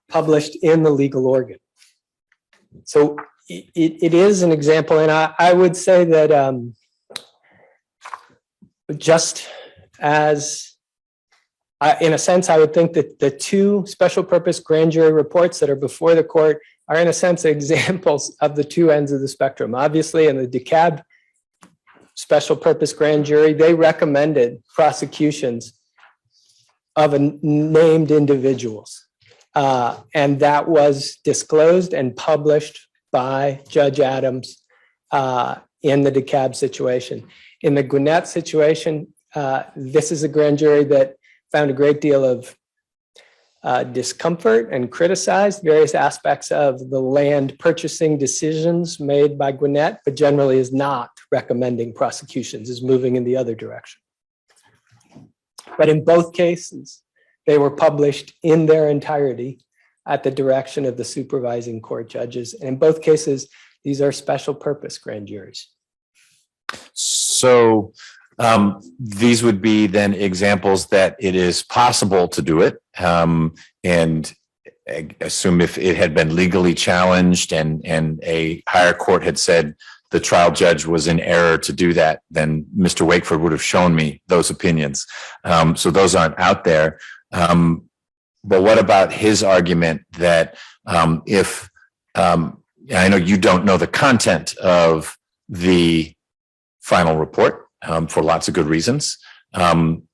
published in the legal organ. So it is an example, and I would say that just as in a sense, I would think that the two special purpose grand jury reports that are before the court are in a sense examples of the two ends of the spectrum. Obviously, in the DeKalb special purpose grand jury, they recommended prosecutions of named individuals. And that was disclosed and published by Judge Adams in the DeKalb situation. In the Gwinnett situation, this is a grand jury that found a great deal of discomfort and criticized various aspects of the land purchasing decisions made by Gwinnett, but generally is not recommending prosecutions, is moving in the other direction. But in both cases, they were published in their entirety at the direction of the supervising court judges. And in both cases, these are special purpose grand juries. So these would be then examples that it is possible to do it. And I assume if it had been legally challenged and a higher court had said the trial judge was in error to do that, then Mr. Wakeford would have shown me those opinions. So those aren't out there. But what about his argument that if, I know you don't know the content of the final report, for lots of good reasons.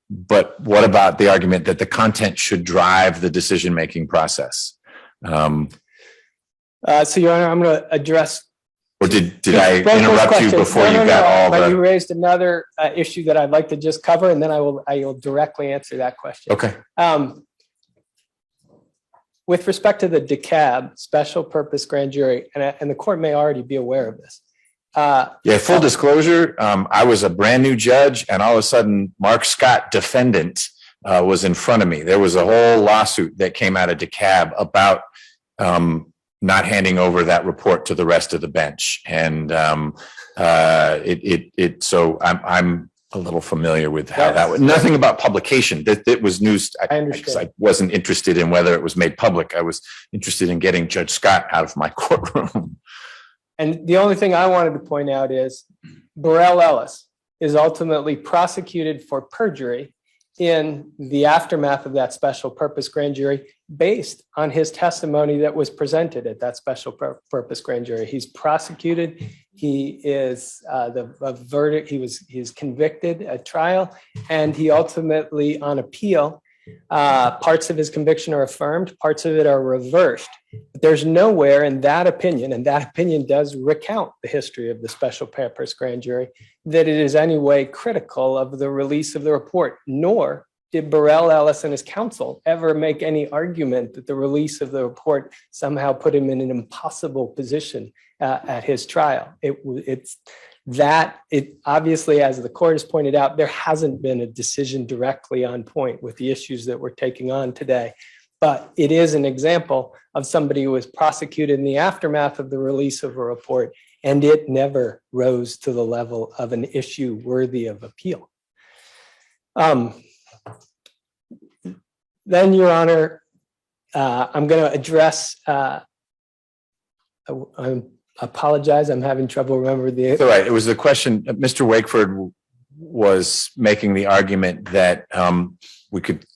But what about the argument that the content should drive the decision-making process? So, Your Honor, I'm going to address. Or did I interrupt you before you got all but the? you raised another issue that I'd like to just cover, and then I will directly answer that question. Okay. With respect to the DeKalb special purpose grand jury, and the court may already be aware of this. Yeah, full disclosure, I was a brand new judge, and all of a sudden, Mark Scott, defendant, was in front of me. There was a whole lawsuit that came out of DeKalb about not handing over that report to the rest of the bench, and so I'm a little familiar with how that was. Nothing about publication. It was news. I understand. I wasn't interested in whether it was made public. I was interested in getting Judge Scott out of my courtroom. And the only thing I wanted to point out is Burrell Ellis is ultimately prosecuted for perjury in the aftermath of that special purpose grand jury based on his testimony that was presented at that special purpose grand jury. He's prosecuted. He is the verdict. He's convicted at trial, and he ultimately on appeal, parts of his conviction are affirmed, parts of it are reversed. But there's nowhere in that opinion, and that opinion does recount the history of the special purpose grand jury, that it is any way critical of the release of the report, nor did Burrell Ellis and his counsel ever make any argument that the release of the report somehow put him in an impossible position at his trial. It's That it obviously, as the court has pointed out, there hasn't been a decision directly on point with the issues that we're taking on today. But it is an example of somebody who was prosecuted in the aftermath of the release of a report, and it never rose to the level of an issue worthy of appeal. Then, Your Honor, I'm going to address, I apologize, I'm having trouble remembering the. It's all right. It was the question, Mr. Wakeford was making the argument that we could,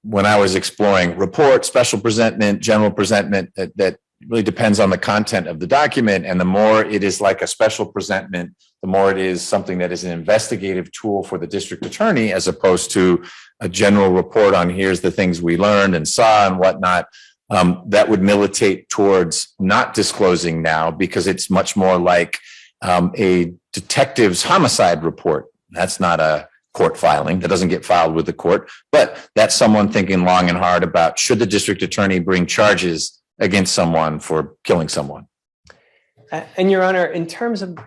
when I was exploring report, special presentment, general presentment, that really depends on the content of the document. And the more it is like a special presentment, the more it is something that is an investigative tool for the district attorney, as opposed to a general report on here's the things we learned and saw and whatnot. That would militate towards not disclosing now, because it's much more like a detective's homicide report. That's not a court filing. That doesn't get filed with the court, but that's someone thinking long and hard about, should the district attorney bring charges against someone for killing someone? And Your Honor, in terms of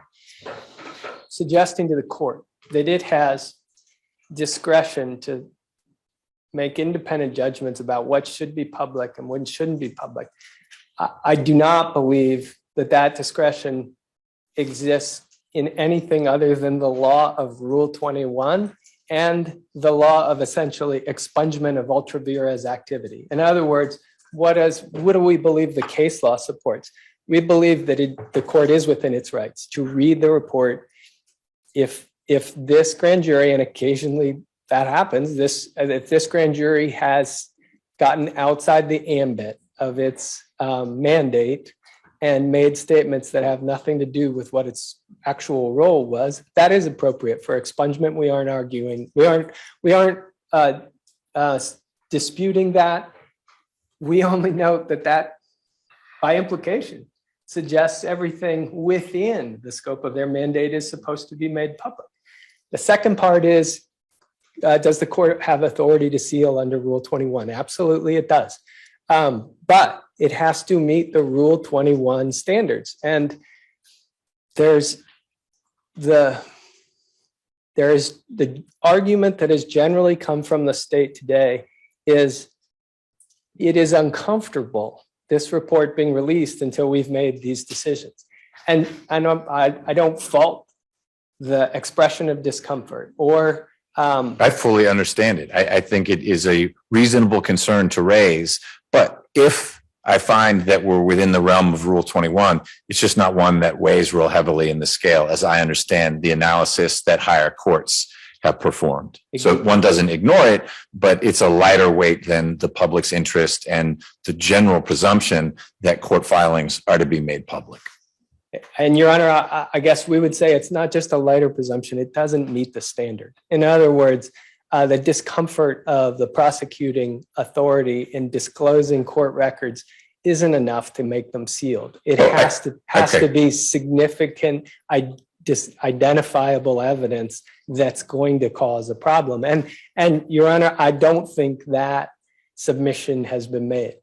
suggesting to the court that it has discretion to make independent judgments about what should be public and what shouldn't be public, I do not believe that that discretion exists in anything other than the law of Rule 21 and the law of essentially expungement of ultra vires activity. In other words, what do we believe the case law supports? We believe that the court is within its rights to read the report. If this grand jury, and occasionally that happens, if this grand jury has gotten outside the ambit of its mandate and made statements that have nothing to do with what its actual role was, that is appropriate for expungement. We aren't arguing, we aren't disputing that. We only note that by implication suggests everything within the scope of their mandate is supposed to be made public. The second part is, does the court have authority to seal under Rule 21? Absolutely, it does. But it has to meet the Rule 21 standards. And there's the argument that has generally come from the state today is it is uncomfortable, this report being released until we've made these decisions. And I don't fault the expression of discomfort or I fully understand it. I think it is a reasonable concern to raise, but if I find that we're within the realm of Rule 21, it's just not one that weighs real heavily in the scale, as I understand the analysis that higher courts have performed. So one doesn't ignore it, but it's a lighter weight than the public's interest and the general presumption that court filings are to be made public. And Your Honor, I guess we would say it's not just a lighter presumption, it doesn't meet the standard. In other words, the discomfort of the prosecuting authority in disclosing court records isn't enough to make them sealed. It has to be significant, identifiable evidence that's going to cause a problem. And Your Honor, I don't think that submission has been made.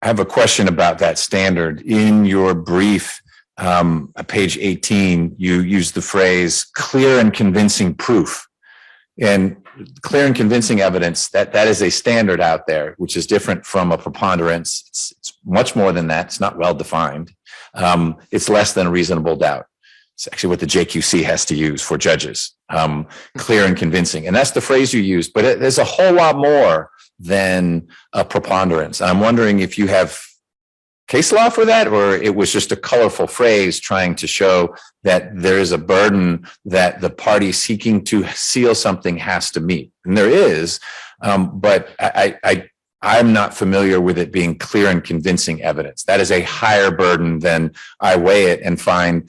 I have a question about that standard. In your brief, page 18, you use the phrase clear and convincing proof. And clear and convincing evidence, that is a standard out there, which is different from a preponderance. It's much more than that. It's not well defined. It's less than a reasonable doubt. It's actually what the JQC has to use for judges, clear and convincing. And that's the phrase you use, but there's a whole lot more than a preponderance. And I'm wondering if you have case law for that, or it was just a colorful phrase trying to show that there is a burden that the party seeking to seal something has to meet. And there is, but I'm not familiar with it being clear and convincing evidence. That is a higher burden than I weigh it and find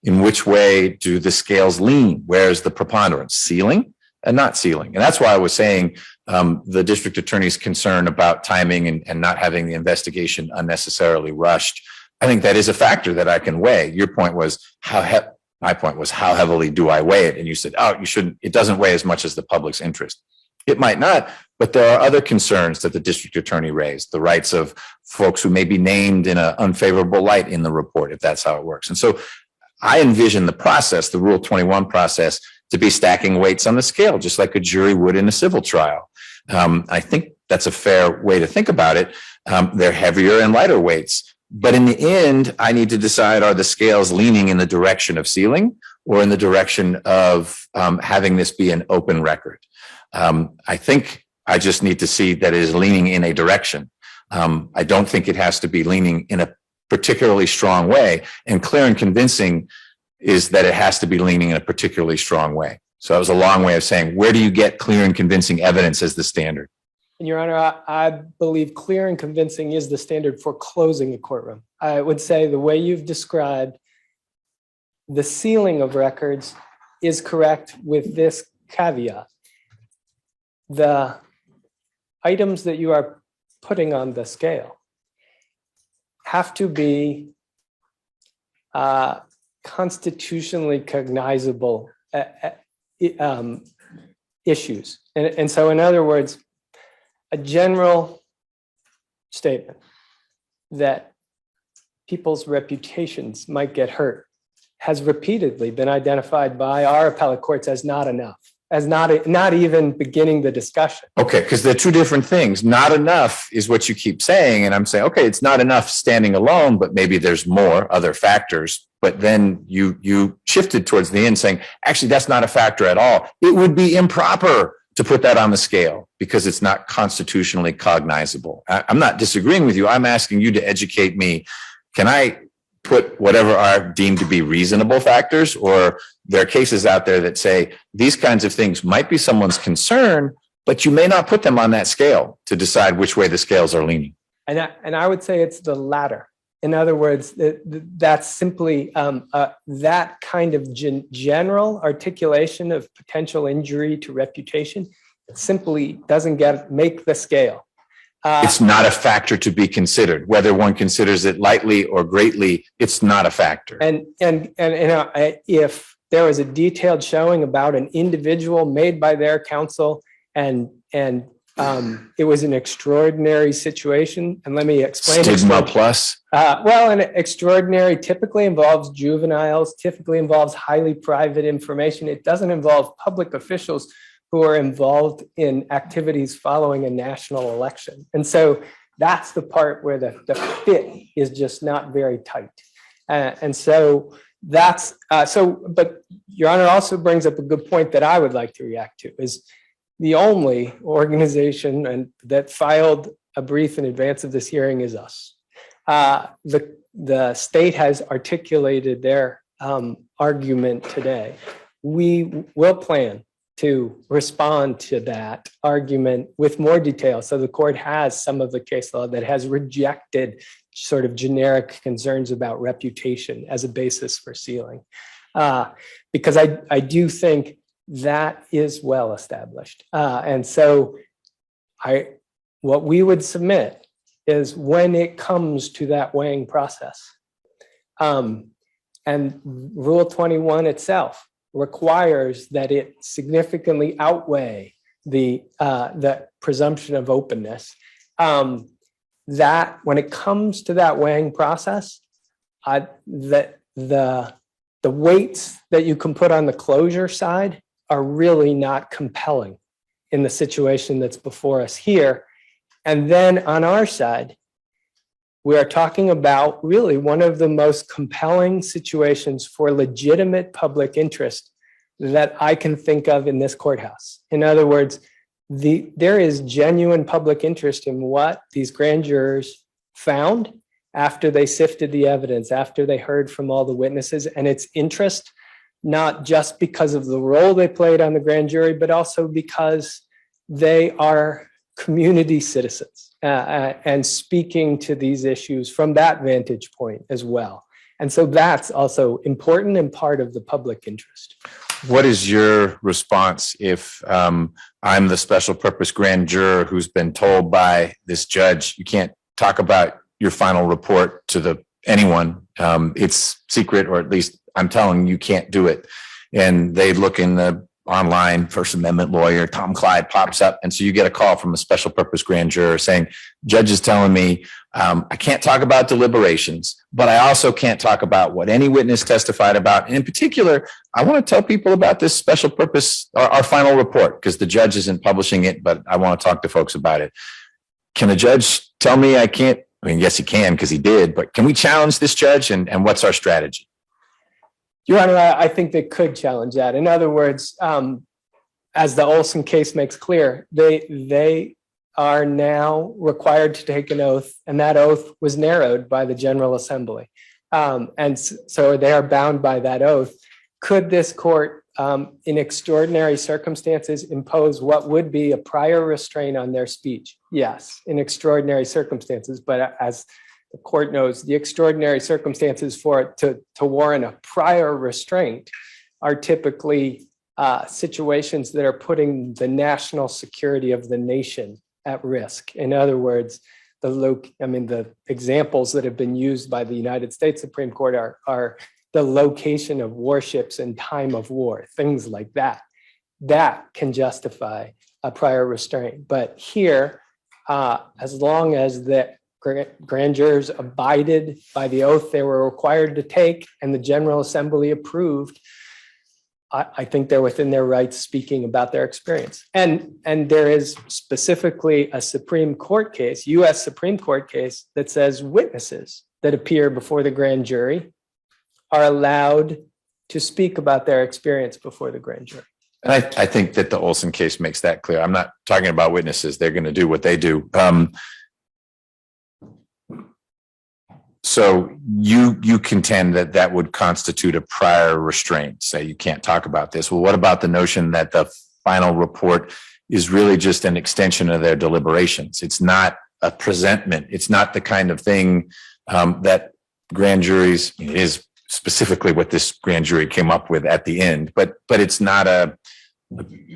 in which way do the scales lean? Where's the preponderance? Sealing and not sealing. And that's why I was saying the district attorney's concern about timing and not having the investigation unnecessarily rushed. I think that is a factor that I can weigh. Your point was my point was how heavily do I weigh it? And you said, oh, you shouldn't, it doesn't weigh as much as the public's interest. It might not, but there are other concerns that the district attorney raised, the rights of folks who may be named in an unfavorable light in the report, if that's how it works. And so I envision the process, the Rule 21 process, to be stacking weights on the scale, just like a jury would in a civil trial. I think that's a fair way to think about it. They're heavier and lighter weights. But in the end, I need to decide, are the scales leaning in the direction of sealing or in the direction of having this be an open record? I think I just need to see that it is leaning in a direction. I don't think it has to be leaning in a particularly strong way. And clear and convincing is that it has to be leaning in a particularly strong way. So that was a long way of saying, where do you get clear and convincing evidence as the standard? And Your Honor, I believe clear and convincing is the standard for closing a courtroom. I would say the way you've described the sealing of records is correct with this caveat. The items that you are putting on the scale have to be constitutionally cognizable issues. And so in other words, a general statement that people's reputations might get hurt has repeatedly been identified by our appellate courts as not enough, as not even beginning the discussion. Okay, because they're two different things. Not enough is what you keep saying. And I'm saying, okay, it's not enough standing alone, but maybe there's more other factors. But then you shifted towards the end saying, actually, that's not a factor at all. It would be improper to put that on the scale because it's not constitutionally cognizable. I'm not disagreeing with you. I'm asking you to educate me. Can I put whatever are deemed to be reasonable factors, or there are cases out there that say these kinds of things might be someone's concern, but you may not put them on that scale to decide which way the scales are leaning? And I would say it's the latter. In other words, that's simply that kind of general articulation of potential injury to reputation simply doesn't make the scale. It's not a factor to be considered. Whether one considers it lightly or greatly, it's not a factor. And if there was a detailed showing about an individual made by their counsel and it was an extraordinary situation, and let me explain. Stigma plus? Well, an extraordinary typically involves juveniles, typically involves highly private information. It doesn't involve public officials who are involved in activities following a national election. And so that's the part where the fit is just not very tight. And so that's, but Your Honor also brings up a good point that I would like to react to, is the only organization that filed a brief in advance of this hearing is us. The state has articulated their argument today. We will plan to respond to that argument with more detail. So the court has some of the case law that has rejected sort of generic concerns about reputation as a basis for sealing. Because I do think that is well established. And so what we would submit is when it comes to that weighing process, and Rule 21 itself requires that it significantly outweigh the presumption of openness, that when it comes to that weighing process, that the weights that you can put on the closure side are really not compelling in the situation that's before us here. And then on our side, we are talking about really one of the most compelling situations for legitimate public interest that I can think of in this courthouse. In other words, there is genuine public interest in what these grand jurors found after they sifted the evidence, after they heard from all the witnesses, and its interest, not just because of the role they played on the grand jury, but also because they are community citizens and speaking to these issues from that vantage point as well. And so that's also important and part of the public interest. What is your response if I'm the special purpose grand juror who's been told by this judge, you can't talk about your final report to anyone, it's secret, or at least I'm telling you can't do it. And they look in the online First Amendment lawyer, Tom Clyde pops up. And so you get a call from a special purpose grand juror saying, judge is telling me I can't talk about deliberations, but I also can't talk about what any witness testified about. And in particular, I want to tell people about this special purpose, our final report, because the judge isn't publishing it, but I want to talk to folks about it. Can a judge tell me I can't? I mean, yes, he can because he did, but can we challenge this judge and what's our strategy? Your Honor, I think they could challenge that. In other words, as the Olson case makes clear, they are now required to take an oath, and that oath was narrowed by the General Assembly. And so they are bound by that oath. Could this court, in extraordinary circumstances, impose what would be a prior restraint on their speech? Yes, in extraordinary circumstances. But as the court knows, the extraordinary circumstances for it to warrant a prior restraint are typically situations that are putting the national security of the nation at risk. In other words, the examples that have been used by the United States Supreme Court are the location of warships in time of war, things like that. That can justify a prior restraint. But here, as long as the grand jurors abided by the oath they were required to take and the General Assembly approved, I think they're within their rights speaking about their experience. And there is specifically a Supreme Court case, US Supreme Court case, that says witnesses that appear before the grand jury are allowed to speak about their experience before the grand jury. And I think that the Olson case makes that clear. I'm not talking about witnesses. They're going to do what they do. So you contend that that would constitute a prior restraint, say you can't talk about this. Well, what about the notion that the final report is really just an extension of their deliberations? It's not a presentment. It's not the kind of thing that grand juries, it is specifically what this grand jury came up with at the end, but it's not a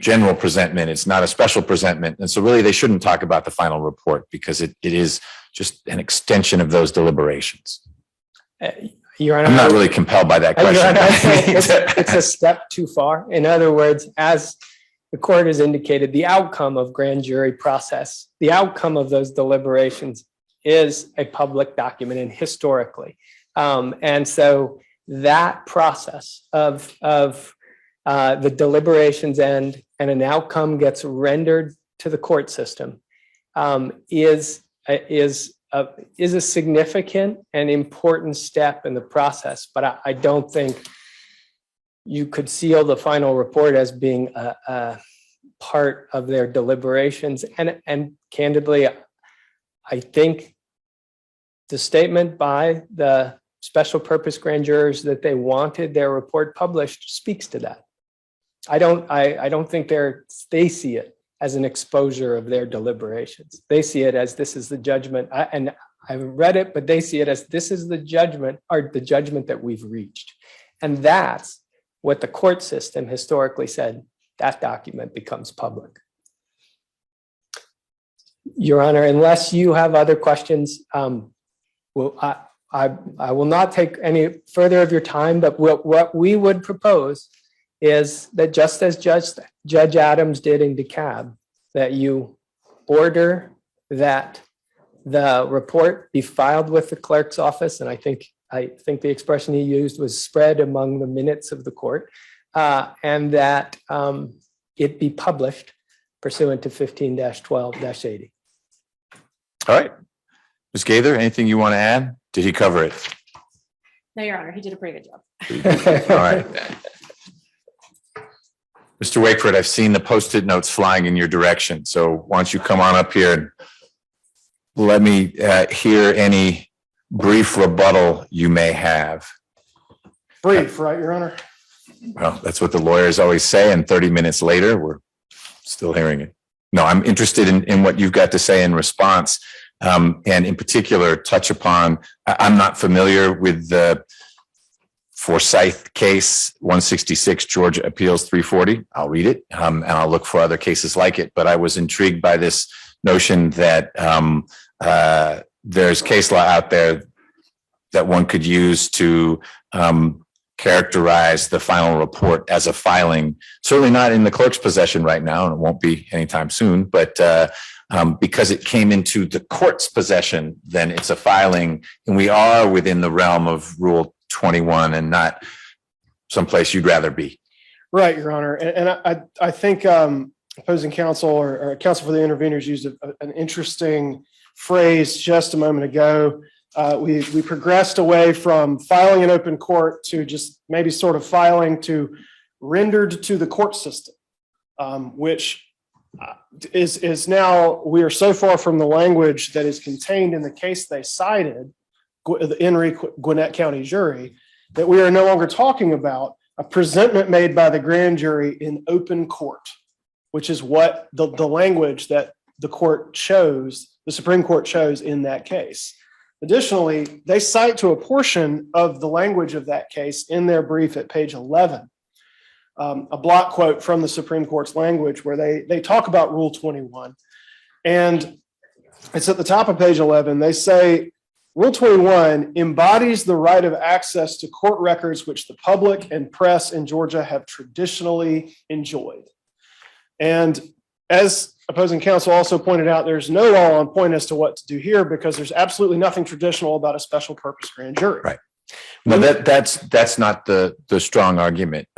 general presentment. It's not a special presentment. And so really they shouldn't talk about the final report because it is just an extension of those deliberations. Your Honor, I'm not really compelled by that question. It's a step too far. In other words, as the court has indicated, the outcome of grand jury process, the outcome of those deliberations is a public document, and historically. And so that process of the deliberations end and an outcome gets rendered to the court system is a significant and important step in the process. But I don't think you could seal the final report as being a part of their deliberations. And candidly, I think the statement by the special purpose grand jurors that they wanted their report published speaks to that. I don't think they see it as an exposure of their deliberations. They see it as this is the judgment, and I haven't read it, but they see it as this is the judgment, or the judgment that we've reached. And that's what the court system historically said, that document becomes public. Your Honor, unless you have other questions, well, I will not take any further of your time, but what we would propose is that just as Judge Adams did in DeKalb, that you order that the report be filed with the clerk's office, and I think the expression he used was spread among the minutes of the court, and that it be published pursuant to 15-12-80. All right. Ms. Gaither, anything you want to add? Did he cover it? No, Your Honor, he did a pretty good job. All right. Mr. Wakeford, I've seen the Post-it notes flying in your direction. So why don't you come on up here and let me hear any brief rebuttal you may have. Brief, right, Your Honor? Well, that's what the lawyers always say. And 30 minutes later, we're still hearing it. No, I'm interested in what you've got to say in response. And in particular, touch upon, I'm not familiar with the Forsyth case, 166 Georgia Appeals 340. I'll read it and I'll look for other cases like it. But I was intrigued by this notion that there's case law out there that one could use to characterize the final report as a filing, certainly not in the clerk's possession right now, and it won't be anytime soon, but Because it came into the court's possession, then it's a filing, and we are within the realm of Rule 21 and not someplace you'd rather be. Right, Your Honor. And I think opposing counsel or counsel for the interveners used an interesting phrase just a moment ago. We progressed away from filing in open court to just maybe sort of filing to rendered to the court system, which is now, we are so far from the language that is contained in the case they cited, the Henry Gwinnett County jury, that we are no longer talking about a presentment made by the grand jury in open court, which is what the language that the court chose, the Supreme Court chose in that case. Additionally, they cite to a portion of the language of that case in their brief at page 11, a block quote from the Supreme Court's language where they talk about Rule 21. And it's at the top of page 11. They say, Rule 21 embodies the right of access to court records which the public and press in Georgia have traditionally enjoyed. And as opposing counsel also pointed out, there's no law on point as to what to do here because there's absolutely nothing traditional about a special purpose grand jury. Right. No, that's not the strong argument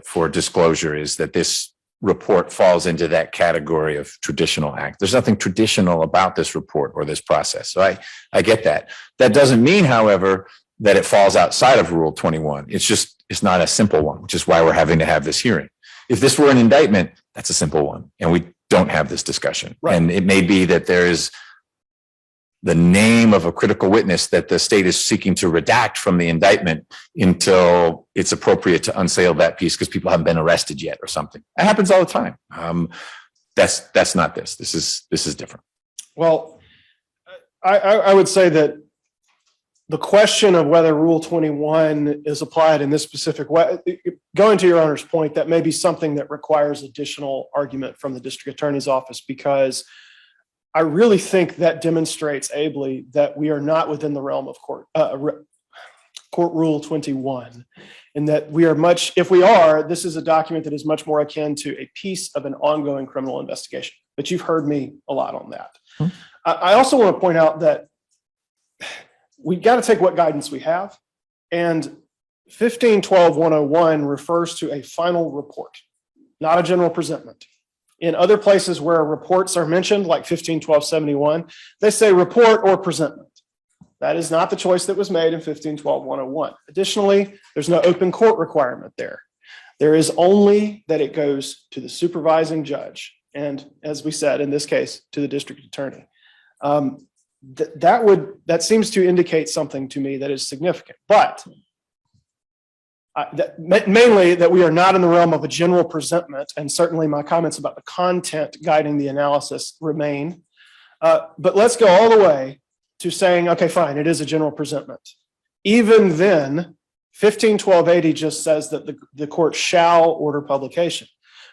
for disclosure, is that this report falls into that category of traditional act. There's nothing traditional about this report or this process. So I get that. That doesn't mean, however, that it falls outside of Rule 21. It's not a simple one, which is why we're having to have this hearing. If this were an indictment, that's a simple one, and we don't have this discussion. Right. And it may be that there is the name of a critical witness that the state is seeking to redact from the indictment until it's appropriate to unseal that piece because people haven't been arrested yet or something. That happens all the time. That's not this. This is different. Well, I would say that the question of whether Rule 21 is applied in this specific way, going to Your Honor's point, that may be something that requires additional argument from the district attorney's office, because I really think that demonstrates ably that we are not within the realm of court Rule 21, and that we are much, if we are, this is a document that is much more akin to a piece of an ongoing criminal investigation. But you've heard me a lot on that. I also want to point out that we've got to take what guidance we have, and 1512-101 refers to a final report, not a general presentment. In other places where reports are mentioned, like 1512-71, they say report or presentment. That is not the choice that was made in 1512-101. Additionally, there's no open court requirement there. There is only that it goes to the supervising judge, and as we said, in this case, to the district attorney. That seems to indicate something to me that is significant, but mainly that we are not in the realm of a general presentment, and certainly my comments about the content guiding the analysis remain. But let's go all the way to saying, okay, fine, it is a general presentment. Even then, 1512-80 just says that the court shall order publication,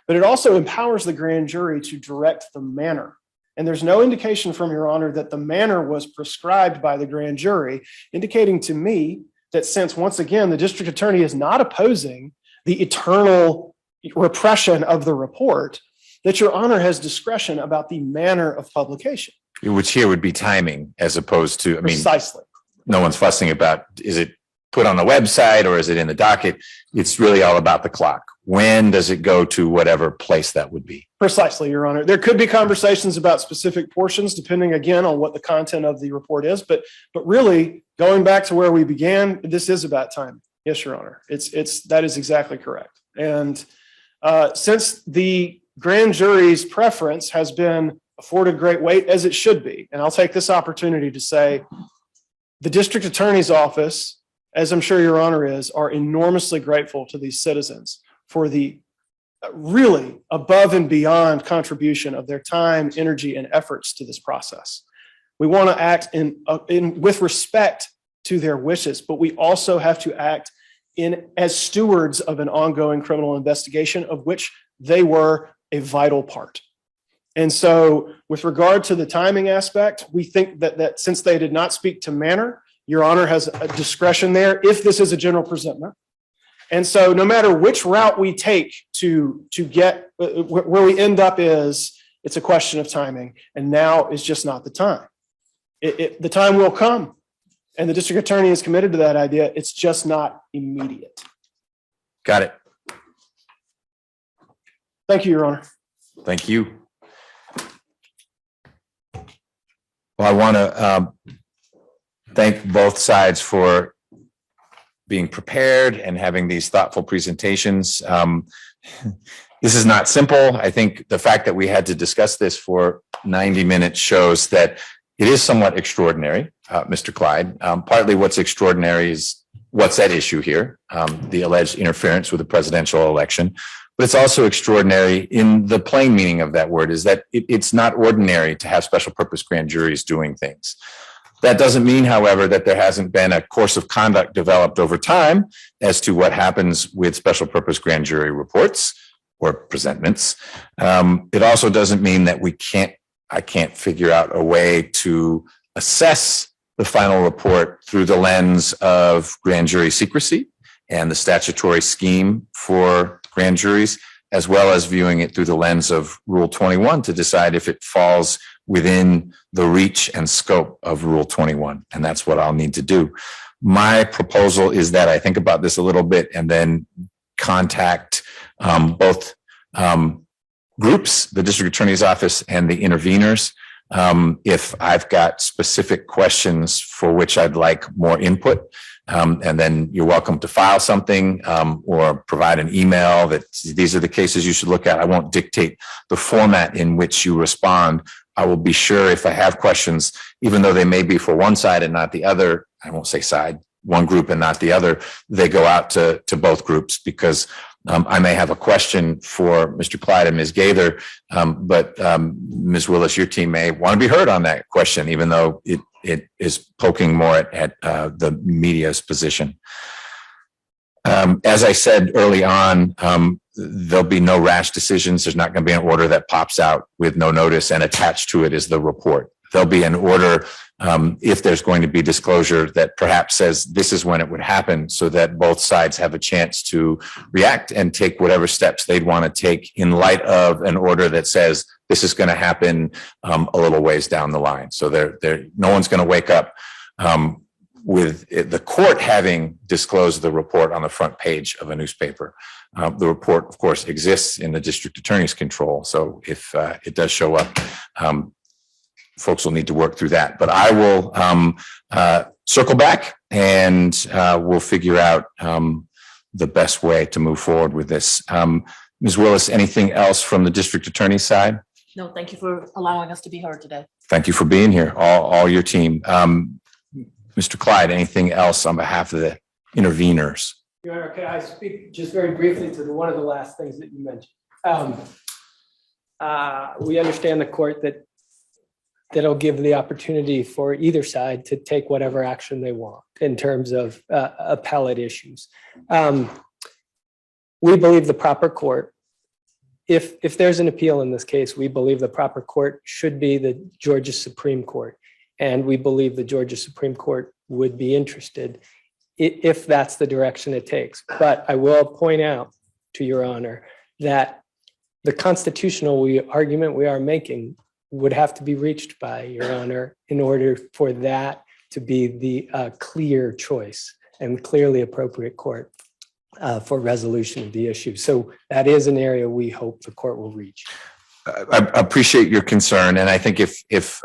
but it also empowers the grand jury to direct the manner. And there's no indication from Your Honor that the manner was prescribed by the grand jury, indicating to me that since, once again, the district attorney is not opposing the eternal repression of the report, that Your Honor has discretion about the manner of publication. Which here would be timing, as opposed to, Precisely. No one's fussing about, is it put on the website or is it in the docket? It's really all about the clock. When does it go to whatever place that would be? Precisely, Your Honor. There could be conversations about specific portions, depending again on what the content of the report is. But really, going back to where we began, this is about time. Yes, Your Honor. That is exactly correct. And since the grand jury's preference has been afforded great weight, as it should be, and I'll take this opportunity to say, the district attorney's office, as I'm sure Your Honor is, are enormously grateful to these citizens for the really above and beyond contribution of their time, energy, and efforts to this process. We want to act with respect to their wishes, but we also have to act as stewards of an ongoing criminal investigation, of which they were a vital part. And so with regard to the timing aspect, we think that since they did not speak to manner, Your Honor has a discretion there if this is a general presentment. And so no matter which route we take to get where we end up is It's a question of timing, and now is just not the time. The time will come, and the district attorney is committed to that idea. It's just not immediate. Got it. Thank you, Your Honor. Thank you. Well, I want to thank both sides for being prepared and having these thoughtful presentations. This is not simple. I think the fact that we had to discuss this for 90 minutes shows that it is somewhat extraordinary, Mr. Clyde. Partly what's extraordinary is what's at issue here, the alleged interference with the presidential election. But it's also extraordinary in the plain meaning of that word, is that it's not ordinary to have special purpose grand juries doing things. That doesn't mean, however, that there hasn't been a course of conduct developed over time as to what happens with special purpose grand jury reports or presentments. It also doesn't mean that I can't figure out a way to assess the final report through the lens of grand jury secrecy and the statutory scheme for grand juries, as well as viewing it through the lens of Rule 21 to decide if it falls within the reach and scope of Rule 21. And that's what I'll need to do. My proposal is that I think about this a little bit and then contact both groups, the district attorney's office and the interveners, if I've got specific questions for which I'd like more input. And then you're welcome to file something or provide an email that these are the cases you should look at. I won't dictate the format in which you respond. I will be sure if I have questions, even though they may be for one side and not the other, I won't say side, one group and not the other, they go out to both groups, because I may have a question for Mr. Clyde and Ms. Gaither, but Ms. Willis, your team may want to be heard on that question, even though it is poking more at the media's position. As I said early on, there'll be no rash decisions. There's not going to be an order that pops out with no notice and attached to it is the report. There'll be an order if there's going to be disclosure that perhaps says this is when it would happen, so that both sides have a chance to react and take whatever steps they'd want to take in light of an order that says this is going to happen a little ways down the line. So no one's going to wake up with the court having disclosed the report on the front page of a newspaper. The report, of course, exists in the district attorney's control. So if it does show up, folks will need to work through that. But I will circle back and we'll figure out the best way to move forward with this. Ms. Willis, anything else from the district attorney's side? No, thank you for allowing us to be heard today. Thank you for being here, all your team. Mr. Clyde, anything else on behalf of the interveners? Your Honor, can I speak just very briefly to one of the last things that you mentioned? We understand the court that'll give the opportunity for either side to take whatever action they want in terms of appellate issues. We believe the proper court, if there's an appeal in this case, we believe the proper court should be the Georgia Supreme Court. And we believe the Georgia Supreme Court would be interested if that's the direction it takes. But I will point out, to Your Honor, that the constitutional argument we are making would have to be reached by, Your Honor, in order for that to be the clear choice and clearly appropriate court for resolution of the issue. So that is an area we hope the court will reach. I appreciate your concern, and I think if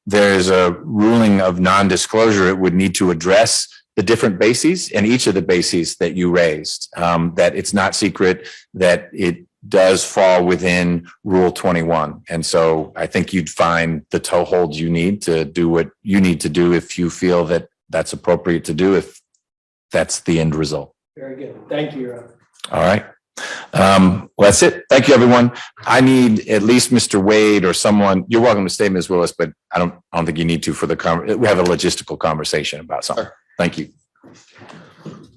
there is a ruling of non-disclosure, it would need to address the different bases and each of the bases that you raised. That it's not secret, that it does fall within Rule 21, and so I think you'd find the toehold you need to do what you need to do if you feel that that's appropriate to do. If that's the end result. Very good. Thank you, Your Honor. All right. Well, that's it. Thank you, everyone. I need at least Mr. Wade or someone. You're welcome to stay, Ms. Willis, but I don't think you need to for we have a logistical conversation about something. Thank you.